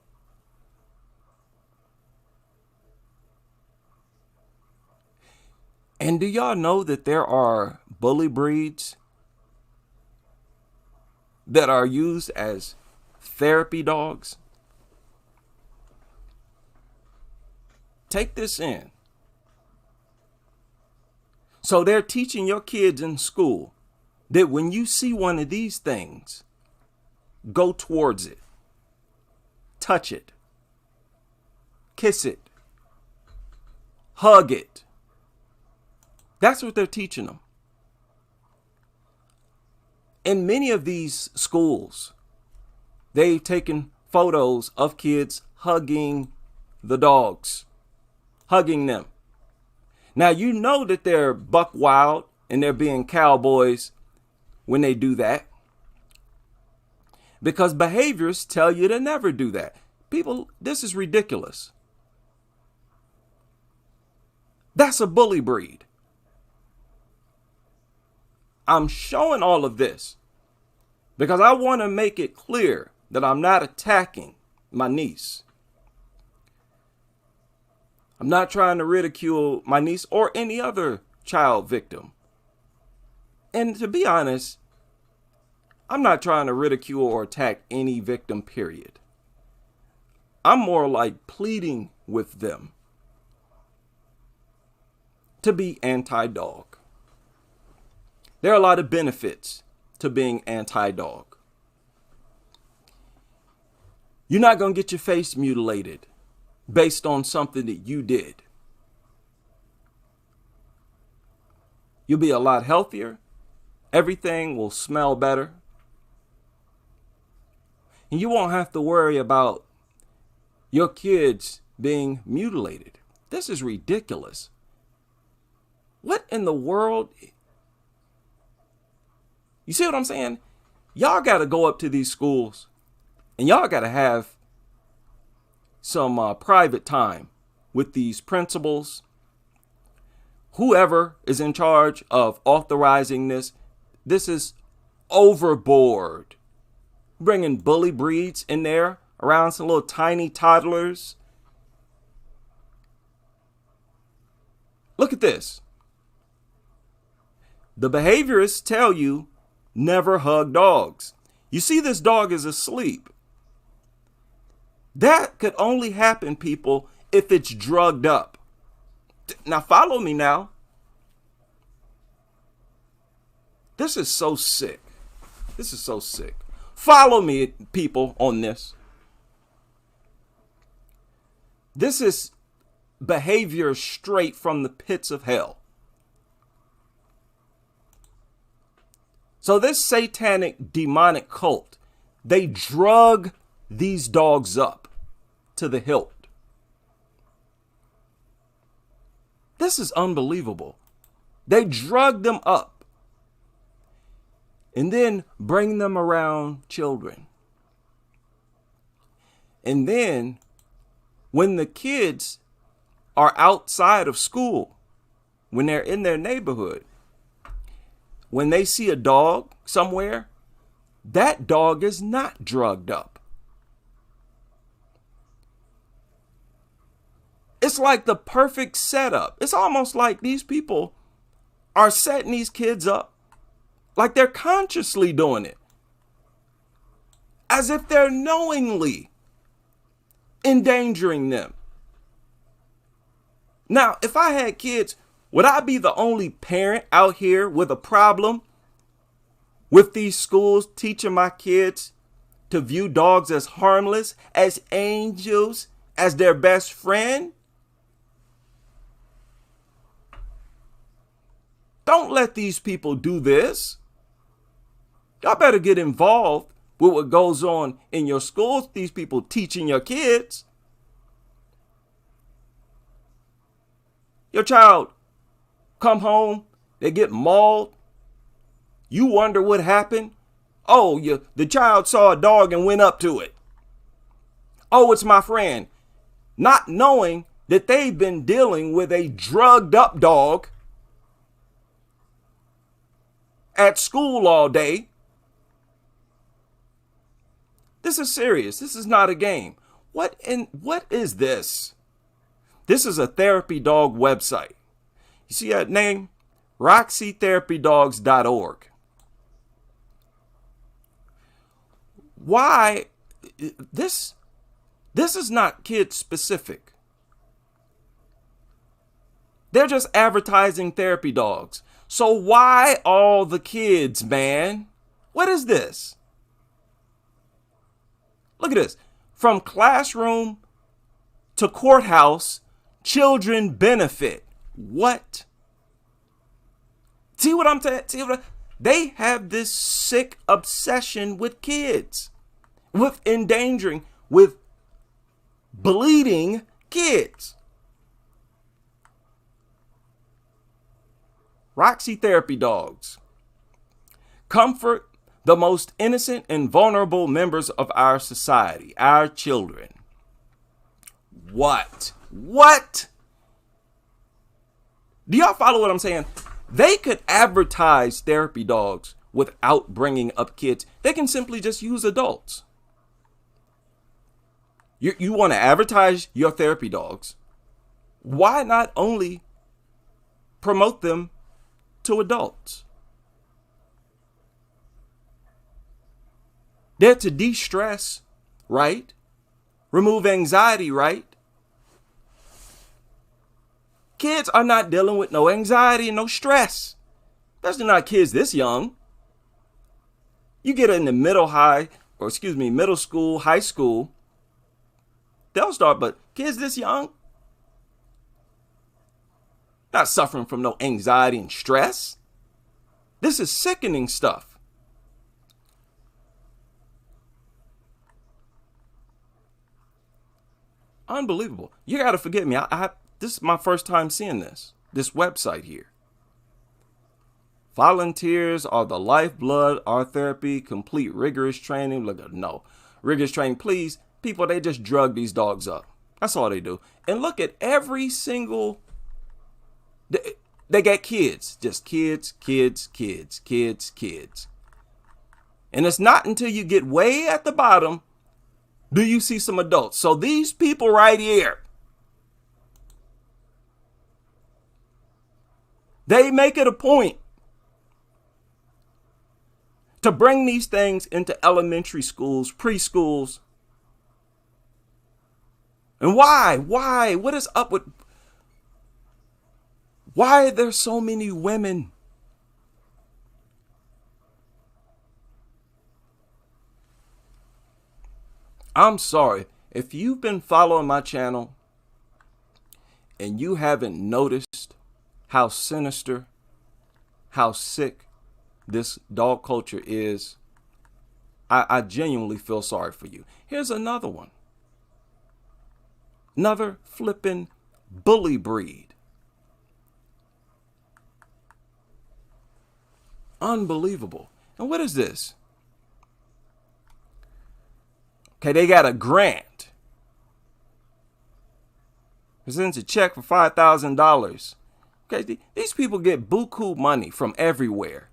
And do y'all know that there are bully breeds that are used as therapy dogs? Take this in. So they're teaching your kids in school that when you see one of these things, go towards it, touch it, kiss it, hug it. That's what they're teaching them. In many of these schools, they've taken photos of kids hugging the dogs, hugging them. Now, you know that they're buck wild and they're being cowboys when they do that, because behaviors tell you to never do that. People, this is ridiculous. That's a bully breed. I'm showing all of this because I want to make it clear that I'm not attacking my niece. I'm not trying to ridicule my niece or any other child victim. And to be honest, I'm not trying to ridicule or attack any victim, period. I'm more like pleading with them to be anti-dog. There are a lot of benefits to being anti-dog. You're not going to get your face mutilated based on something that you did. You'll be a lot healthier. Everything will smell better. And you won't have to worry about your kids being mutilated. This is ridiculous. What in the world? You see what I'm saying? Y'all got to go up to these schools and y'all got to have some private time with these principals. Whoever is in charge of authorizing this, this is overboard. Bringing bully breeds in there around some little tiny toddlers. Look at this. The behaviorists tell you never hug dogs. You see, this dog is asleep. That could only happen, people, if it's drugged up. Now, follow me now. This is so sick. This is so sick. Follow me, people, on this. This is behavior straight from the pits of hell. So this satanic demonic cult, they drug these dogs up to the hilt. This is unbelievable. They drug them up and then bring them around children. And then when the kids are outside of school, when they're in their neighborhood, when they see a dog somewhere, that dog is not drugged up. It's like the perfect setup. It's almost like these people are setting these kids up like they're consciously doing it, as if they're knowingly endangering them. Now, if I had kids, would I be the only parent out here with a problem with these schools teaching my kids to view dogs as harmless, as angels, as their best friend? Don't let these people do this. Y'all better get involved with what goes on in your schools, these people teaching your kids. Your child come home, they get mauled. You wonder what happened. Oh, the child saw a dog and went up to it. Oh, it's my friend. Not knowing that they've been dealing with a drugged up dog at school all day. This is serious. This is not a game. What is this? This is a therapy dog website. You see that name? RoxyTherapyDogs.org. Why? This is not kid specific. They're just advertising therapy dogs. So why all the kids, man? What is this? Look at this. From classroom to courthouse, children benefit. What? See what I'm saying? They have this sick obsession with kids, with endangering, with bleeding kids. Roxy Therapy Dogs. Comfort the most innocent and vulnerable members of our society, our children. What? Do y'all follow what I'm saying? They could advertise therapy dogs without bringing up kids. They can simply just use adults. You want to advertise your therapy dogs. Why not only promote them to adults? They're to de-stress, right? Remove anxiety, right? Kids kids are not dealing with no anxiety and no stress. Especially not kids this young. You get in the middle school, high school, they'll start, but kids this young, not suffering from no anxiety and stress. This is sickening stuff. Unbelievable. You got to forgive me. This is my first time seeing this website here. Volunteers are the lifeblood, our therapy, complete rigorous training. Look, no, rigorous training, please. People, they just drug these dogs up. That's all they do. And look at every single, they got kids, just kids. And it's not until you get way at the bottom do you see some adults. So these people right here, they make it a point to bring these things into elementary schools, preschools. And why? What is up with, why are there so many women? I'm sorry, if you've been following my channel and you haven't noticed how sinister, how sick this dog culture is, I genuinely feel sorry for you. Here's another one. Another flippin' bully breed. Unbelievable. And what is this? Okay, they got a grant. Presents a check for $5,000. Okay, these people get buku money from everywhere.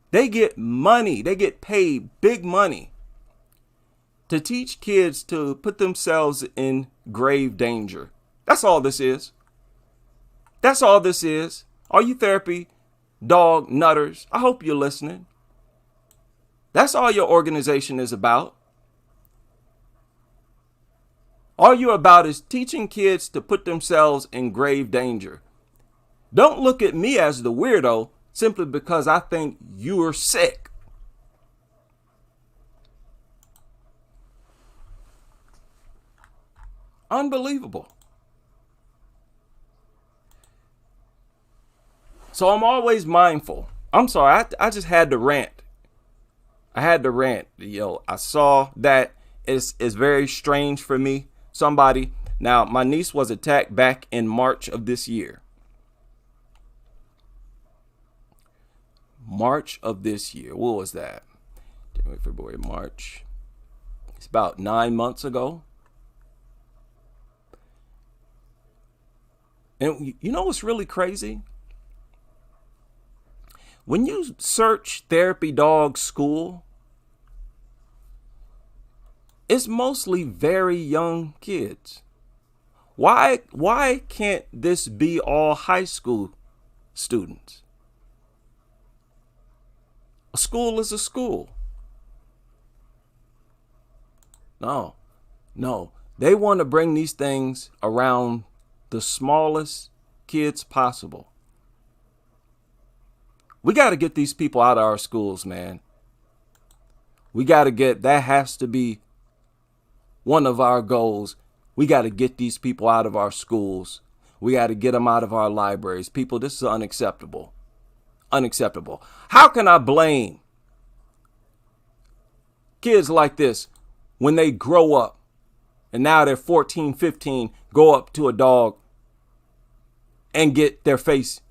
They get money. They get paid big money to teach kids to put themselves in grave danger. That's all this is. That's all this is. All you therapy dog nutters, I hope you're listening. That's all your organization is about. All you're about is teaching kids to put themselves in grave danger. Don't look at me as the weirdo simply because I think you're sick. Unbelievable. So I'm always mindful. I'm sorry, I just had to rant. I had to rant. I saw that. It's very strange for me. Somebody, now my niece was attacked back in March of this year. March of this year. What was that? January, February, March. It's about 9 months ago. And you know what's really crazy? When you search therapy dog school, it's mostly very young kids. Why can't this be all high school students? A school is a school. No. They want to bring these things around the smallest kids possible. We got to get these people out of our schools, man. That has to be one of our goals. We got to get these people out of our schools. We got to get them out of our libraries. People, this is unacceptable. Unacceptable. How can I blame kids like this when they grow up and now they're 14, 15, go up to a dog and get their face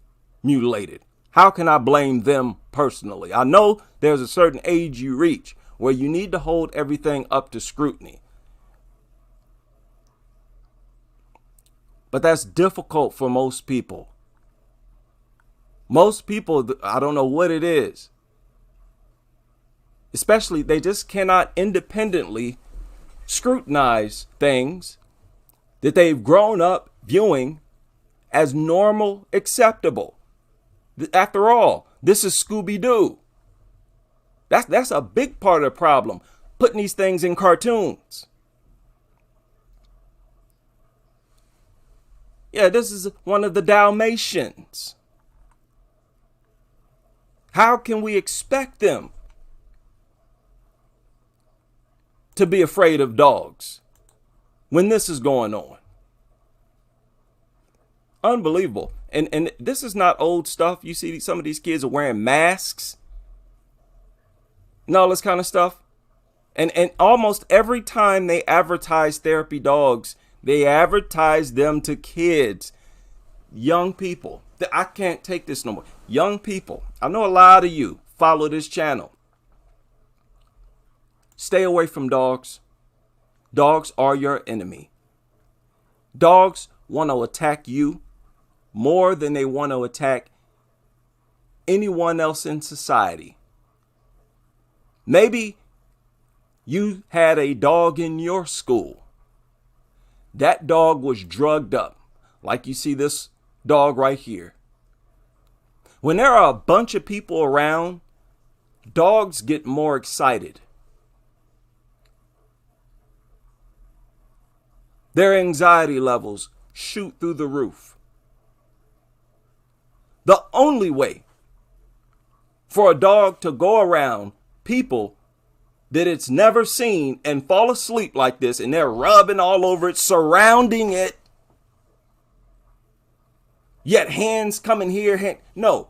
mutilated? How can I blame them personally? I know there's a certain age you reach where you need to hold everything up to scrutiny. But that's difficult for most people. Most people, I don't know what it is. Especially, they just cannot independently scrutinize things that they've grown up viewing as normal, acceptable. After all, this is Scooby-Doo. That's a big part of the problem, putting these things in cartoons. Yeah, this is one of the Dalmatians. How can we expect them to be afraid of dogs when this is going on? Unbelievable. And this is not old stuff. You see some of these kids are wearing masks and all this kind of stuff. And almost every time they advertise therapy dogs, they advertise them to kids, young people. I can't take this no more. Young people. I know a lot of you follow this channel. Stay away from dogs. Dogs are your enemy. Dogs want to attack you more than they want to attack anyone else in society. Maybe you had a dog in your school. That dog was drugged up, like you see this dog right here. When there are a bunch of people around, dogs get more excited. Their anxiety levels shoot through the roof. The only way for a dog to go around people that it's never seen and fall asleep like this, and they're rubbing all over it, surrounding it, yet hands coming here. No.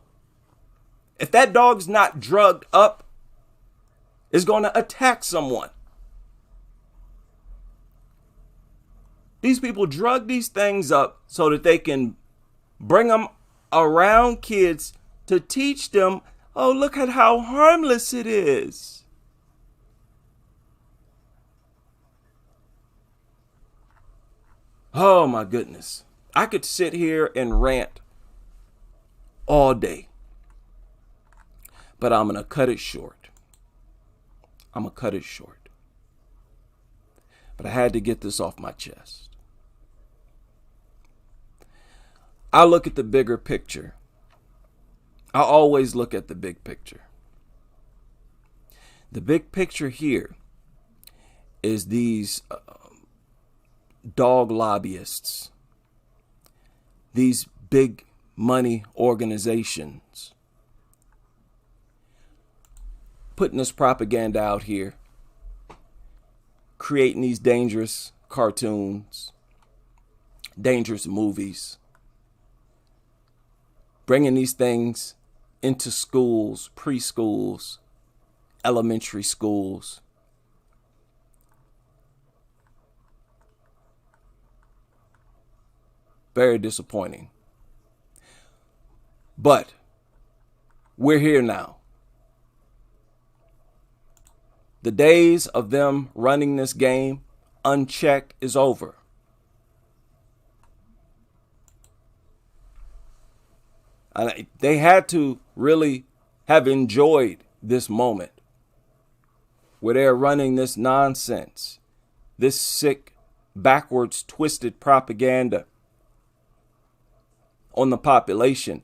If that dog's not drugged up, it's going to attack someone. These people drug these things up so that they can bring them around kids to teach them, oh, look at how harmless it is. Oh my goodness. I could sit here and rant all day, but I'm going to cut it short. But I had to get this off my chest. I look at the bigger picture. I always look at the big picture. The big picture here is these dog lobbyists, these big money organizations putting this propaganda out here, creating these dangerous cartoons, dangerous movies, bringing these things into schools, preschools, elementary schools. Very disappointing. But we're here now. The days of them running this game unchecked is over. And they had to really have enjoyed this moment where they're running this nonsense, this sick, backwards, twisted propaganda on the population,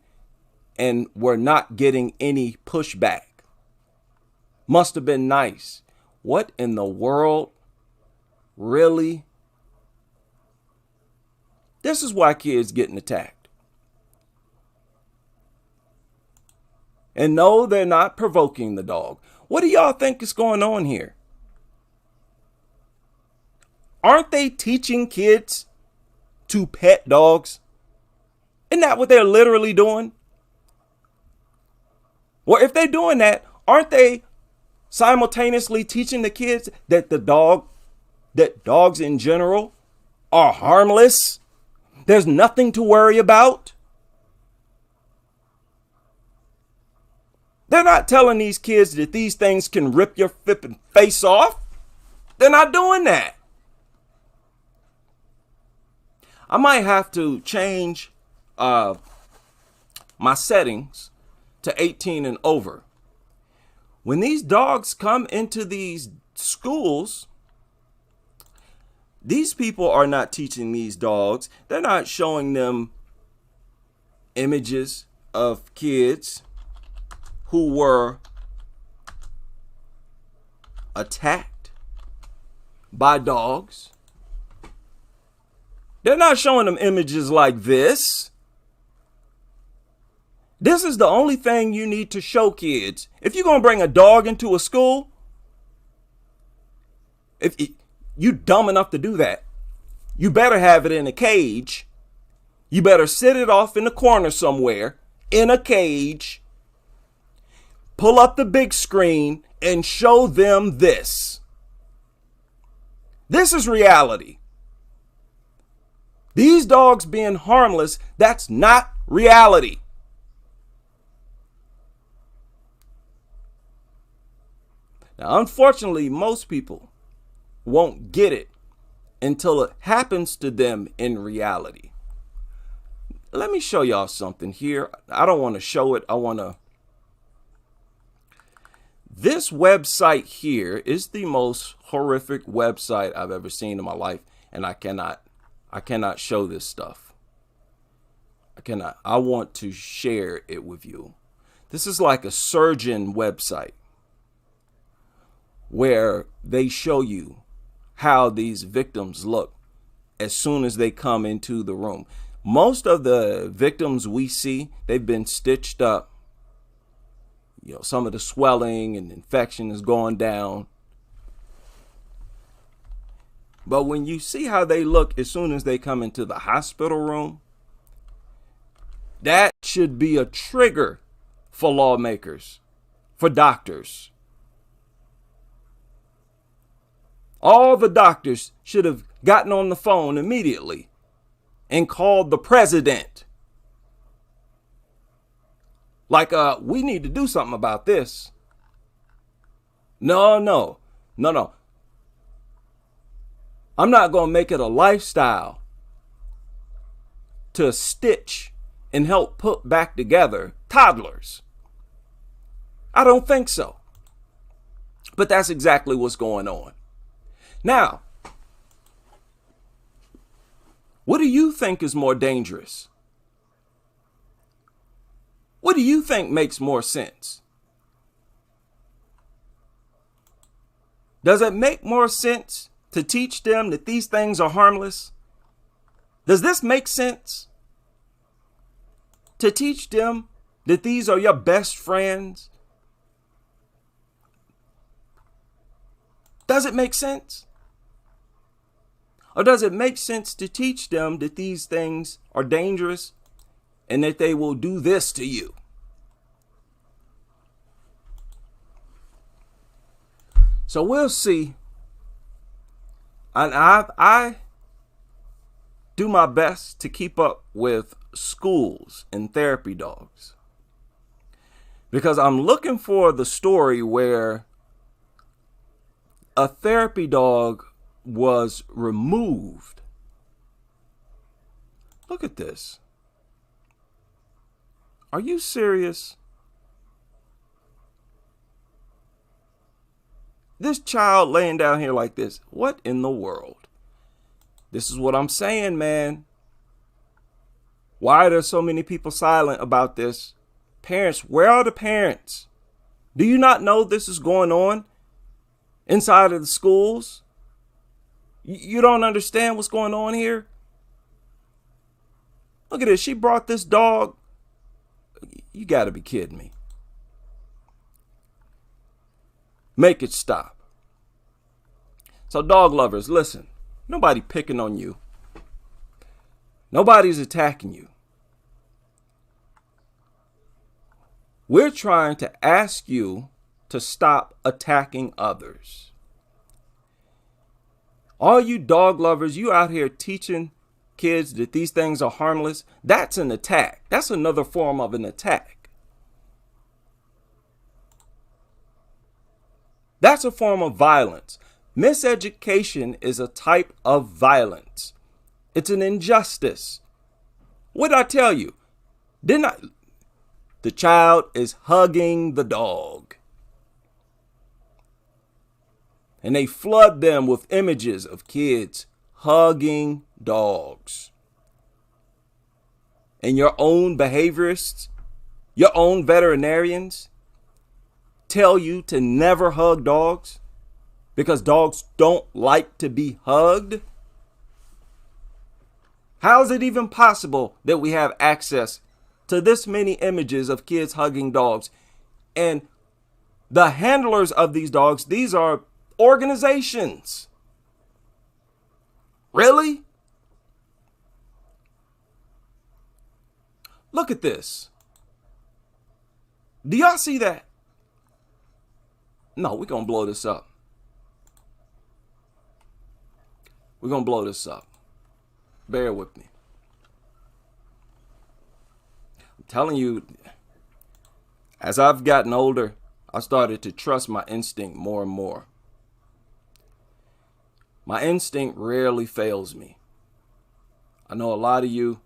and we're not getting any pushback. Must have been nice. What in the world? Really? This is why kids getting attacked. And no, they're not provoking the dog. What do y'all think is going on here? Aren't they teaching kids to pet dogs? Isn't that what they're literally doing? Well, if they're doing that, aren't they simultaneously teaching the kids that dogs in general are harmless? There's nothing to worry about. They're not telling these kids that these things can rip your flipping face off. They're not doing that. I might have to change my settings to 18 and over. When these dogs come into these schools, these people are not teaching these dogs. They're not showing them images of kids who were attacked by dogs. They're not showing them images like this. This is the only thing you need to show kids. If you're going to bring a dog into a school, if you dumb enough to do that, you better have it in a cage. You better sit it off in the corner somewhere in a cage. Pull up the big screen and show them this. This is reality. These dogs being harmless, that's not reality. Now, unfortunately, most people won't get it until it happens to them in reality. Let me show y'all something here. I don't want to show it. This website here is the most horrific website I've ever seen in my life, and I cannot show this stuff. I cannot. I want to share it with you. This is like a surgeon website where they show you how these victims look as soon as they come into the room. Most of the victims we see, they've been stitched up. You know, some of the swelling and infection is going down. But when you see how they look as soon as they come into the hospital room, that should be a trigger for lawmakers, for doctors. All the doctors should have gotten on the phone immediately and called the president. Like, we need to do something about this. No. I'm not going to make it a lifestyle to stitch and help put back together toddlers. I don't think so. But that's exactly what's going on. Now, what do you think is more dangerous? What do you think makes more sense? Does it make more sense to teach them that these things are harmless? Does this make sense? To teach them that these are your best friends? Does it make sense? Or does it make sense to teach them that these things are dangerous and that they will do this to you? So we'll see. And I do my best to keep up with schools and therapy dogs, because I'm looking for the story where a therapy dog was removed. Look at this. Are you serious? This child laying down here like this. What in the world? This is what I'm saying, man. Why are there so many people silent about this? Parents, where are the parents? Do you not know this is going on inside of the schools? You don't understand what's going on here? Look at this. She brought this dog. You got to be kidding me. Make it stop. So dog lovers, listen. Nobody picking on you. Nobody's attacking you. We're trying to ask you to stop attacking others. All you dog lovers, you out here teaching kids that these things are harmless. That's an attack. That's another form of an attack. That's a form of violence. Miseducation is a type of violence. It's an injustice. What did I tell you? Didn't I? The child is hugging the dog. And they flood them with images of kids hugging dogs. And your own behaviorists, your own veterinarians tell you to never hug dogs because dogs don't like to be hugged. How is it even possible that we have access to this many images of kids hugging dogs? And the handlers of these dogs, these are organizations. Really? Look at this. Do y'all see that? No, we're going to blow this up. We're going to blow this up. Bear with me. I'm telling you, as I've gotten older, I started to trust my instinct more and more. My instinct rarely fails me. I know a lot of you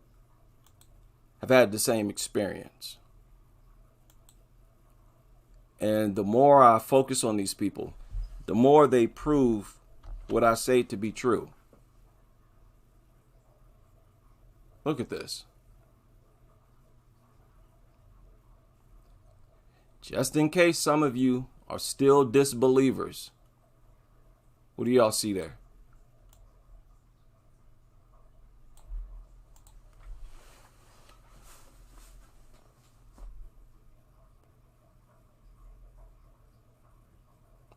have had the same experience. And the more I focus on these people, the more they prove what I say to be true. Look at this. Just in case some of you are still disbelievers, what do y'all see there?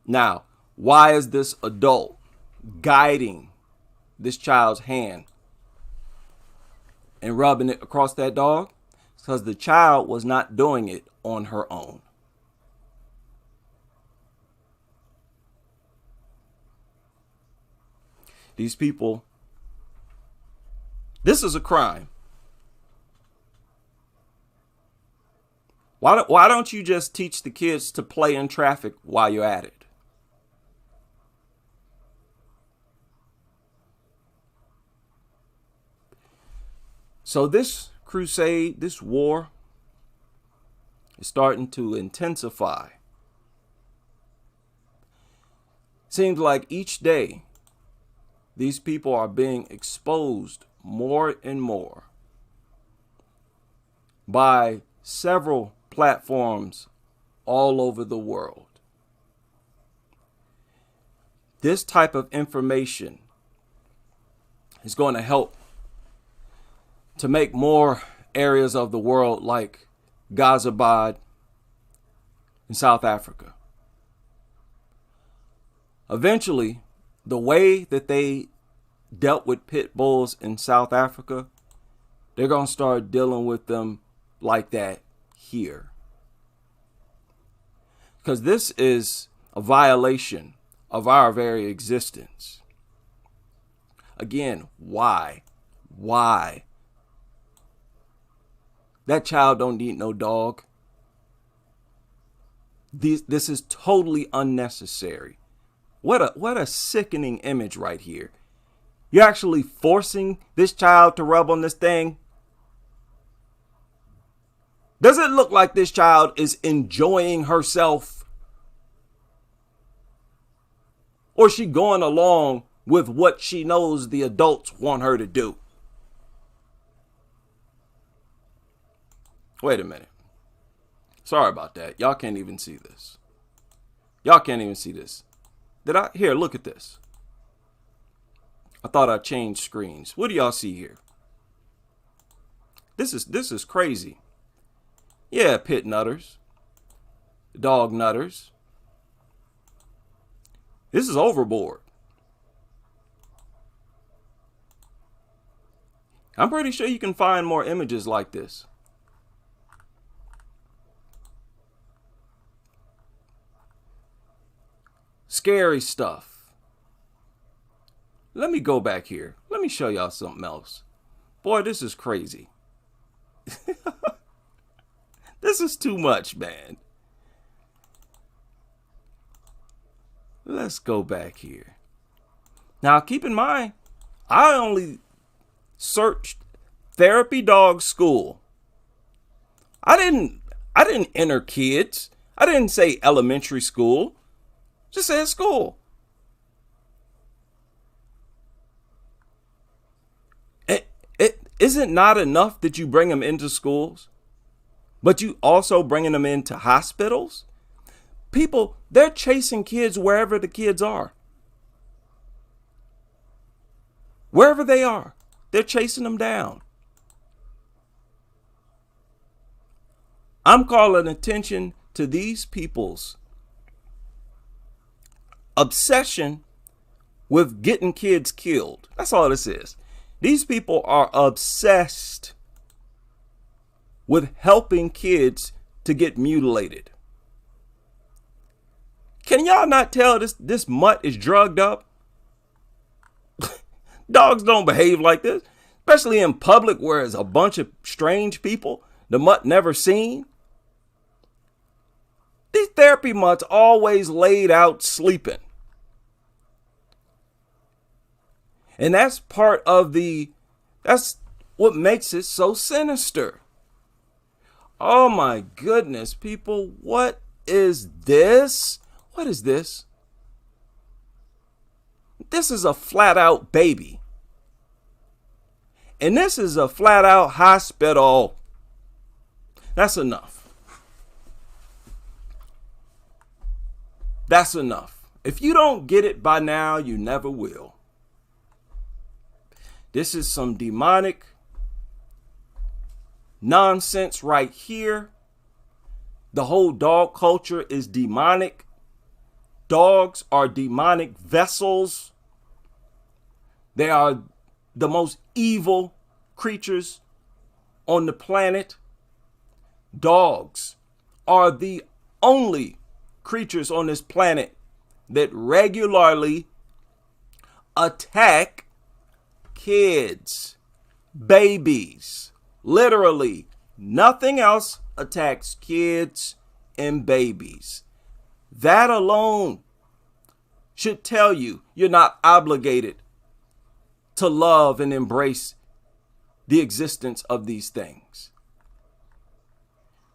Now, why is this adult guiding this child's hand and rubbing it across that dog? It's because the child was not doing it on her own. These people, this is a crime. Why don't you just teach the kids to play in traffic while you're at it? So this crusade, this war is starting to intensify. Seems like each day these people are being exposed more and more by several platforms all over the world. This type of information is going to help to make more areas of the world like Gazabad in South Africa. Eventually, the way that they dealt with pit bulls in South Africa, they're going to start dealing with them like that here. Because this is a violation of our very existence. Again, why? Why? That child don't need no dog. This is totally unnecessary. What a sickening image right here. You're actually forcing this child to rub on this thing. Does it look like this child is enjoying herself? Or is she going along with what she knows the adults want her to do? Wait a minute. Sorry about that. Y'all can't even see this. Y'all can't even see this. Here, look at this. I thought I changed screens. What do y'all see here? This is crazy. Yeah, pit nutters. Dog nutters. This is overboard. I'm pretty sure you can find more images like this. Scary stuff. Let me go back here. Let me show y'all something else. Boy, this is crazy. This is too much, man. Let's go back here. Now, keep in mind, I only searched therapy dog school. I didn't enter kids. I didn't say elementary school. Just said school. It isn't not enough that you bring them into schools, but you also bringing them into hospitals. People, they're chasing kids wherever the kids are. Wherever they are. They're chasing them down. I'm calling attention to these people's obsession with getting kids killed. That's all this is. These people are obsessed with helping kids to get mutilated. Can y'all not tell this mutt is drugged up? Dogs don't behave like this, especially in public where it's a bunch of strange people the mutt never seen. These therapy mutts always laid out sleeping. And that's what makes it so sinister. Oh my goodness, people, what is this? What is this? This is a flat out baby. And this is a flat out hospital. That's enough. That's enough. If you don't get it by now, you never will. This is some demonic nonsense right here. The whole dog culture is demonic. Dogs are demonic vessels. They are the most evil creatures on the planet. Dogs are the only creatures on this planet that regularly attack kids, babies. Literally, nothing else attacks kids and babies. That alone should tell you you're not obligated to love and embrace the existence of these things.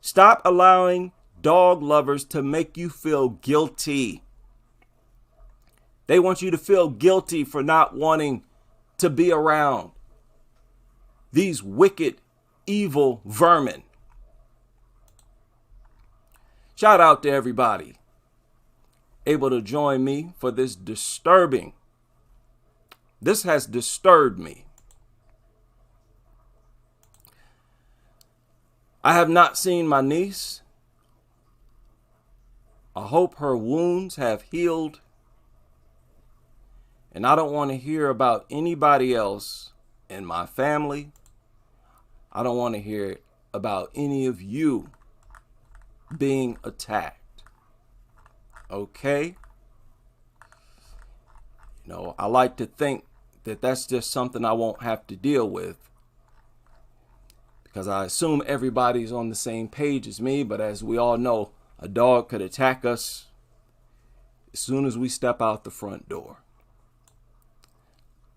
Stop allowing dog lovers to make you feel guilty. They want you to feel guilty for not wanting to be around these wicked, evil vermin. Shout out to everybody able to join me for this disturbing. This has disturbed me. I have not seen my niece. I hope her wounds have healed. And I don't want to hear about anybody else in my family. I don't want to hear about any of you being attacked. Okay? You know, I like to think that that's just something I won't have to deal with, because I assume everybody's on the same page as me. But as we all know, a dog could attack us as soon as we step out the front door.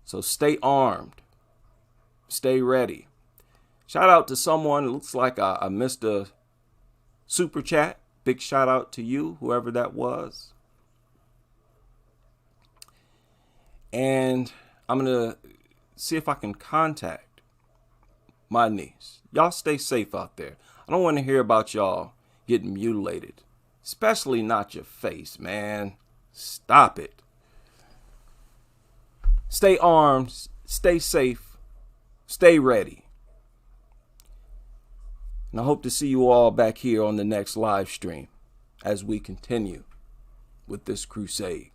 So stay armed. Stay ready. Shout out to someone. It looks like I missed a super chat. Big shout out to you, whoever that was. And I'm going to see if I can contact my niece. Y'all stay safe out there. I don't want to hear about y'all getting mutilated. Especially not your face, man. Stop it. Stay armed. Stay safe. Stay ready. And I hope to see you all back here on the next live stream as we continue with this crusade.